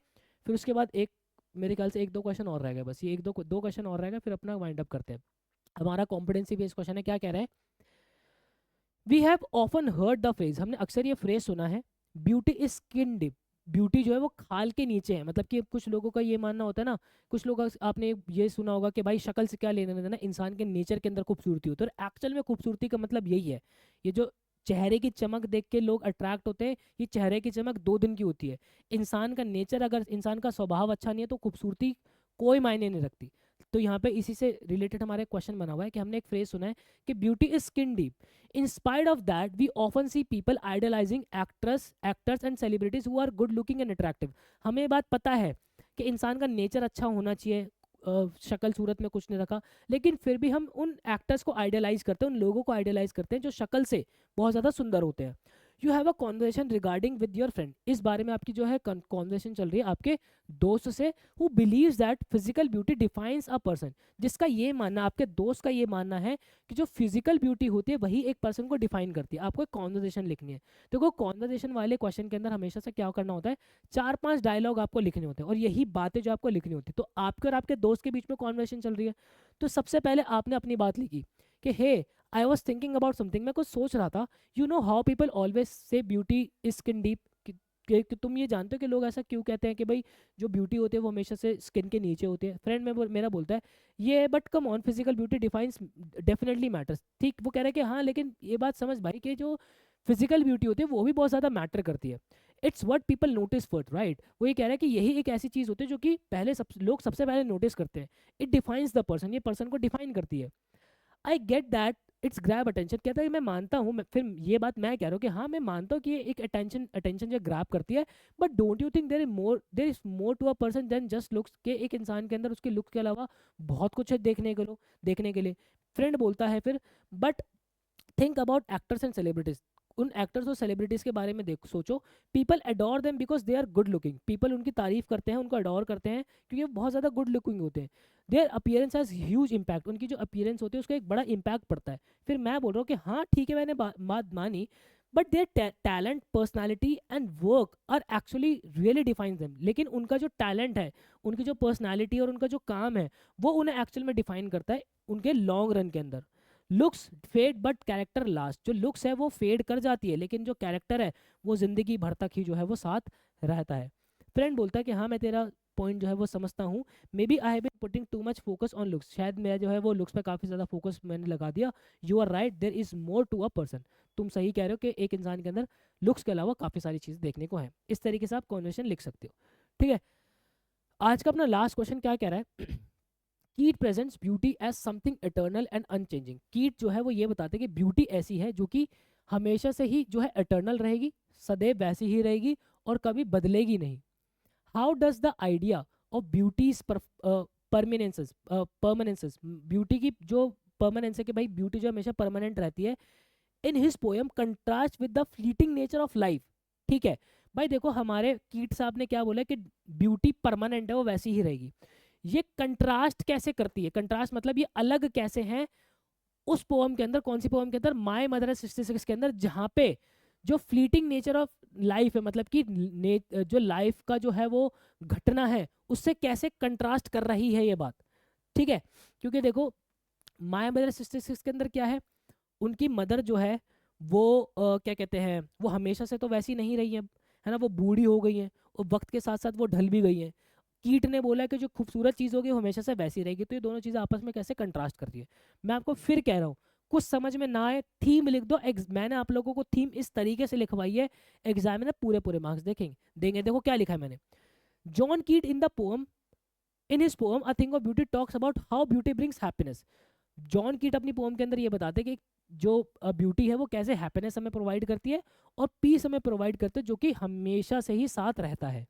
फिर उसके बाद एक, मेरे ख्याल से एक दो क्वेश्चन और रह गए बस, ये एक दो क्वेश्चन और रहेगा, फिर अपना वाइंड अप करते हैं। हमारा कॉम्पिटेंसी बेस्ड क्वेश्चन है, क्या कह रहा है? We have often heard the phrase, हमने अक्सर ये फ्रेज सुना है, beauty is skin deep, beauty जो है वो खाल के नीचे है। मतलब कि कुछ लोगों का ये मानना होता है ना, कुछ लोग, आपने ये सुना होगा कि भाई शक्ल से क्या लेना देना, इंसान के नेचर के अंदर खूबसूरती होती है। और एक्चुअल में खूबसूरती का मतलब यही है, ये जो चेहरे की चमक देख के लोग अट्रैक्ट होते हैं, ये चेहरे की चमक 2 दिन की होती है। इंसान का नेचर, अगर इंसान का स्वभाव अच्छा नहीं है तो खूबसूरती कोई मायने नहीं रखती। तो यहाँ पे इसी से रिलेटेड हमारे क्वेश्चन बना हुआ है कि हमने एक फ्रेज सुना है कि beauty is skin deep. In spite of that, we often see people idolizing actors and celebrities who are good looking and attractive. हमें ये बात पता है कि इंसान का नेचर अच्छा होना चाहिए, शक्ल सूरत में कुछ नहीं रखा, लेकिन फिर भी हम उन एक्टर्स को आइडलाइज करते हैं, उन लोगों को आइडलाइज करते हैं जो शक्ल से बहुत ज़्यादा सुंदर होते हैं। You have a conversation regarding with your friend, इस बारे में आपकी जो है कॉन्वर्सेशन चल रही है आपके दोस्त से, who believes that physical beauty defines a person, जिसका ये मानना, आपके दोस्त का ये मानना है कि जो फिजिकल ब्यूटी होती है वही एक पर्सन को डिफाइन करती है। आपको एक कॉन्वर्सेशन लिखनी है, देखो कॉन्वर्सेशन वाले क्वेश्चन के अंदर हमेशा से क्या करना होता है, 4-5 डायलॉग आपको लिखने होते हैं, और यही बातें जो आपको लिखनी होती है। तो आपके और आपके दोस्त के बीच में कॉन्वर्सेशन चल रही है, तो सबसे पहले आपने अपनी बात लिखी कि hey, I was thinking about something, मैं कुछ सोच रहा था, you know how people always say beauty is skin deep, कि तुम ये जानते हो कि लोग ऐसा क्यों कहते हैं कि भाई जो ब्यूटी होती है वो हमेशा से स्किन के नीचे होती है। फ्रेंड में मेरा बोलता है ये, but come on, physical beauty defines definitely matters. ठीक, वो कह रहे हैं कि हाँ, लेकिन ये बात समझ भाई कि जो फिजिकल ब्यूटी होती है वो भी बहुत ज़्यादा मैटर करती है। It's what people notice first, right. वो ये कह रहा है कि यही एक ऐसी चीज़ होती है जो कि पहले लोग सबसे पहले नोटिस करते हैं। इट डिफाइंस द पर्सन, ये पर्सन को डिफाइन करती है। I get that it's grab attention, कहता है कि मैं मानता हूँ, फिर ये बात मैं कह रहा हूँ कि हाँ मैं मानता हूँ कि ये एक अटेंशन जो ग्रैब करती है, but don't you think there is more to a person than just looks, के एक इंसान के अंदर उसके लुक्स के अलावा बहुत कुछ है देखने के लिए। फ्रेंड बोलता है फिर, but think about actors and celebrities, उन एक्टर्स और सेलिब्रिटीज के बारे में सोचो। People adore them because they are good looking, people उनकी तारीफ करते हैं, उनको अडोर करते हैं क्योंकि वो बहुत ज़्यादा गुड लुकिंग होते हैं। Their appearance has huge impact, उनकी जो अपीयरेंस होती है उसका एक बड़ा इंपैक्ट पड़ता है। फिर मैं बोल रहा हूँ कि हाँ ठीक है, मैंने बात मानी, but their talent, personality and work are actually really defines them, लेकिन उनका जो टैलेंट है, उनकी जो पर्सनैलिटी और उनका जो काम है, वो उन्हें एक्चुअल में डिफाइन करता है उनके लॉन्ग रन के अंदर। Looks fade but character last, जो लुक्स है वो फेड कर जाती है, लेकिन जो कैरेक्टर है वो जिंदगी भर तक ही जो है वो साथ रहता है। फ्रेंड बोलता है कि हाँ मैं तेरा पॉइंट जो है वो समझता हूँ, maybe I have been putting too much focus on looks, शायद मैं जो है वो लुक्स पे काफ़ी ज़्यादा फोकस मैंने लगा दिया। You are right, there is more to a person, तुम सही कह रहे हो कि एक इंसान के अंदर लुक्स के अलावा काफ़ी सारी चीज़ देखने को है। इस तरीके से आप कॉन्वर्सेशन लिख सकते हो। ठीक है, आज का अपना लास्ट क्वेश्चन क्या कह रहा है? Keats presents beauty as something eternal and unchanging, Keats जो है वो ये बताते हैं कि ब्यूटी ऐसी है जो कि हमेशा से ही जो है इटर्नल रहेगी, सदैव वैसी ही रहेगी और कभी बदलेगी नहीं। How does the idea of beauty's permanences, beauty की जो परमानेंस है कि भाई ब्यूटी जो हमेशा परमानेंट रहती है, in his poem contrast with the fleeting nature of life. ठीक है भाई, देखो हमारे कीट साहब ने क्या बोला कि ब्यूटी परमानेंट है, वो वैसी ही रहेगी। ये कंट्रास्ट कैसे करती है? कंट्रास्ट मतलब ये अलग कैसे हैं उस पोएम के अंदर, कौन सी पोएम के अंदर? माय मदर 66 के अंदर, जहाँ पे जो फ्लीटिंग नेचर ऑफ लाइफ है, मतलब कि जो लाइफ का जो है वो घटना है, उससे कैसे कंट्रास्ट कर रही है ये बात। ठीक है, क्योंकि देखो माय मदर 66 के अंदर क्या है, उनकी मदर जो है वो क्या कहते हैं, वो हमेशा से तो वैसी नहीं रही है ना, वो बूढ़ी हो गई है और वक्त के साथ साथ वो ढल भी गई है। कीट ने बोला कि जो खूबसूरत चीज़ होगी वो हमेशा से वैसी रहेगी, तो ये दोनों चीज़ें आपस में कैसे कंट्रास्ट करती है। मैं आपको फिर कह रहा हूँ, कुछ समझ में ना आए थीम लिख दो। मैंने आप लोगों को थीम इस तरीके से लिखवाई है, एग्जाम में पूरे पूरे मार्क्स देखेंगे देंगे। देखो क्या लिखा है मैंने, जॉन कीट in the poem in his poem a thing of beauty talks about how beauty brings happiness. John कीट अपनी पोएम के अंदर ये बताते हैं कि जो ब्यूटी है वो कैसे हैप्पीनेस हमें प्रोवाइड करती है और पीस हमें प्रोवाइड करती है, जो कि हमेशा से ही साथ रहता है।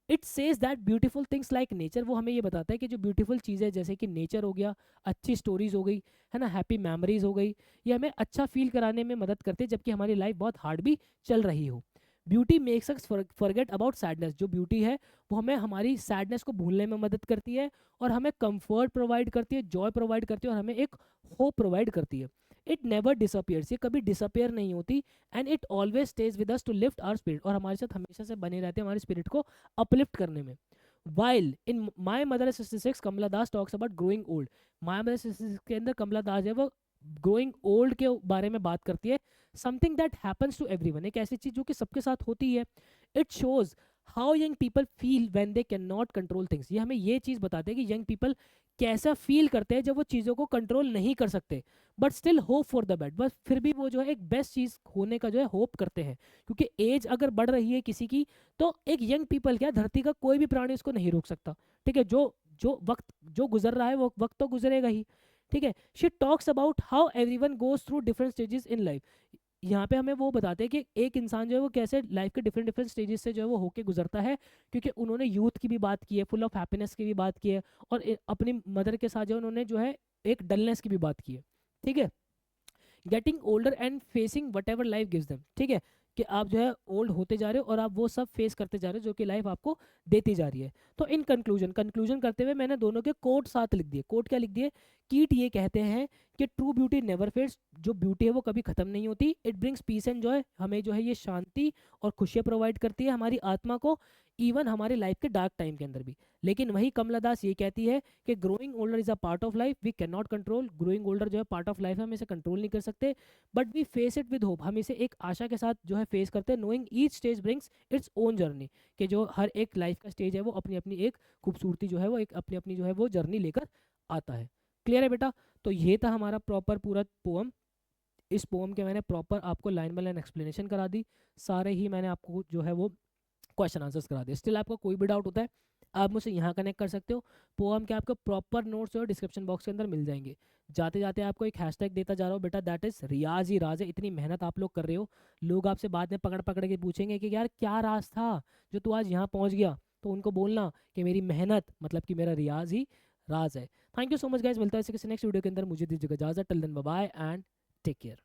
It says that beautiful things like nature, वो हमें ये बताता है कि जो ब्यूटीफुल चीज़ें जैसे कि नेचर हो गया, अच्छी स्टोरीज हो गई, है ना, हैप्पी मेमोरीज हो गई, ये हमें अच्छा फील कराने में मदद करते हैं जबकि हमारी लाइफ बहुत हार्ड भी चल रही हो। Beauty makes us forget about sadness, जो ब्यूटी है वो हमें हमारी सैडनेस को भूलने में मदद करती है और हमें कंफर्ट प्रोवाइड करती है, जॉय प्रोवाइड करती है और हमें एक होप प्रोवाइड करती है। इट नेवर डिसअपियर्स, ये कभी डिसअपियर नहीं होती। And it always stays with us to lift our spirit, और हमारे साथ हमेशा से बने रहते हैं हमारे स्पिरिट को अपलिफ्ट करने में। While in My Mother 66 Kamala Das talks about growing old, My Mother 66 के अंदर कमला दास है वो ग्रोइंग ओल्ड के बारे में बात करती है। Something that happens to everyone, एक ऐसी चीज जो कि सबके साथ होती है। It shows how young people feel when they can not control things, ये हमें ये चीज बताते हैं कि यंग पीपल कैसा फील करते हैं जब वो चीज़ों को कंट्रोल नहीं कर सकते, but still hope for the best, बस फिर भी वो जो है एक बेस्ट चीज़ होने का जो है होप करते हैं। क्योंकि एज अगर बढ़ रही है किसी की, तो एक यंग पीपल क्या, धरती का कोई भी प्राणी उसको नहीं रोक सकता। ठीक है, जो जो वक्त जो गुजर रहा है वो वक्त तो गुजरेगा ही। ठीक है, she talks about how everyone goes through different stages in life, यहाँ पे हमें वो बताते हैं कि एक इंसान जो है वो कैसे लाइफ के डिफरेंट डिफरेंट स्टेजेस से जो है वो होके गुजरता है। क्योंकि उन्होंने यूथ की भी बात की है, फुल ऑफ हैप्पीनेस की भी बात की है, और अपनी मदर के साथ जो उन्होंने जो है एक डलनेस की भी बात की है। ठीक है, getting older and facing what ever life gives them, ठीक है, कि आप जो है ओल्ड होते जा रहे हो और आप वो सब फेस करते जा रहे हो जो कि लाइफ आपको देती जा रही है। तो इन कंक्लूजन करते हुए मैंने दोनों के कोट साथ लिख दिए। कोट क्या लिख दिए? कीट ये कहते हैं कि ट्रू ब्यूटी नेवर फेड्स, जो ब्यूटी है वो कभी खत्म नहीं होती। It brings peace and joy, हमें जो है ये शांति और खुशियाँ प्रोवाइड करती है हमारी आत्मा को, इवन हमारे लाइफ के डार्क टाइम के अंदर भी। लेकिन वही कमला दास ये कहती है कि growing older is a part of life, we can not control, growing older जो है पार्ट ऑफ लाइफ है, हम इसे कंट्रोल नहीं कर सकते, but we face it with hope, हम इसे एक आशा के साथ जो है फेस करते हैं। Knowing each stage brings its own journey, कि जो हर एक लाइफ का स्टेज है वो अपनी अपनी एक खूबसूरती जो है वो एक अपनी अपनी जो है वो जर्नी लेकर आता है। क्लियर है बेटा? तो ये था हमारा प्रॉपर पूरा पोअम। इस पोअम के मैंने प्रॉपर आपको लाइन बाय लाइन एक्सप्लेनेशन करा दी, सारे ही मैंने आपको जो है वो क्वेश्चन आंसर्स करा दिए। स्टिल आपको कोई भी डाउट होता है आप मुझसे यहाँ कनेक्ट कर सकते हो। पोअम के आपको प्रॉपर नोट्स जो है डिस्क्रिप्शन बॉक्स के अंदर मिल जाएंगे। जाते जाते आपको एक हैशटैग देता जा रहा हूँ बेटा, दैट इज रियाज ही राज है। इतनी मेहनत आप लोग कर रहे हो, लोग आपसे बाद में पकड़ पकड़ के पूछेंगे कि यार क्या राज था जो तू आज यहाँ पहुँच गया, तो उनको बोलना कि मेरी मेहनत मतलब कि मेरा रियाज ही राज है। Thank you so much guys, मिलता है किसी नेक्स्ट वीडियो के अंदर। मुझे दीजिएगा इजाजत, till then bye bye and take care.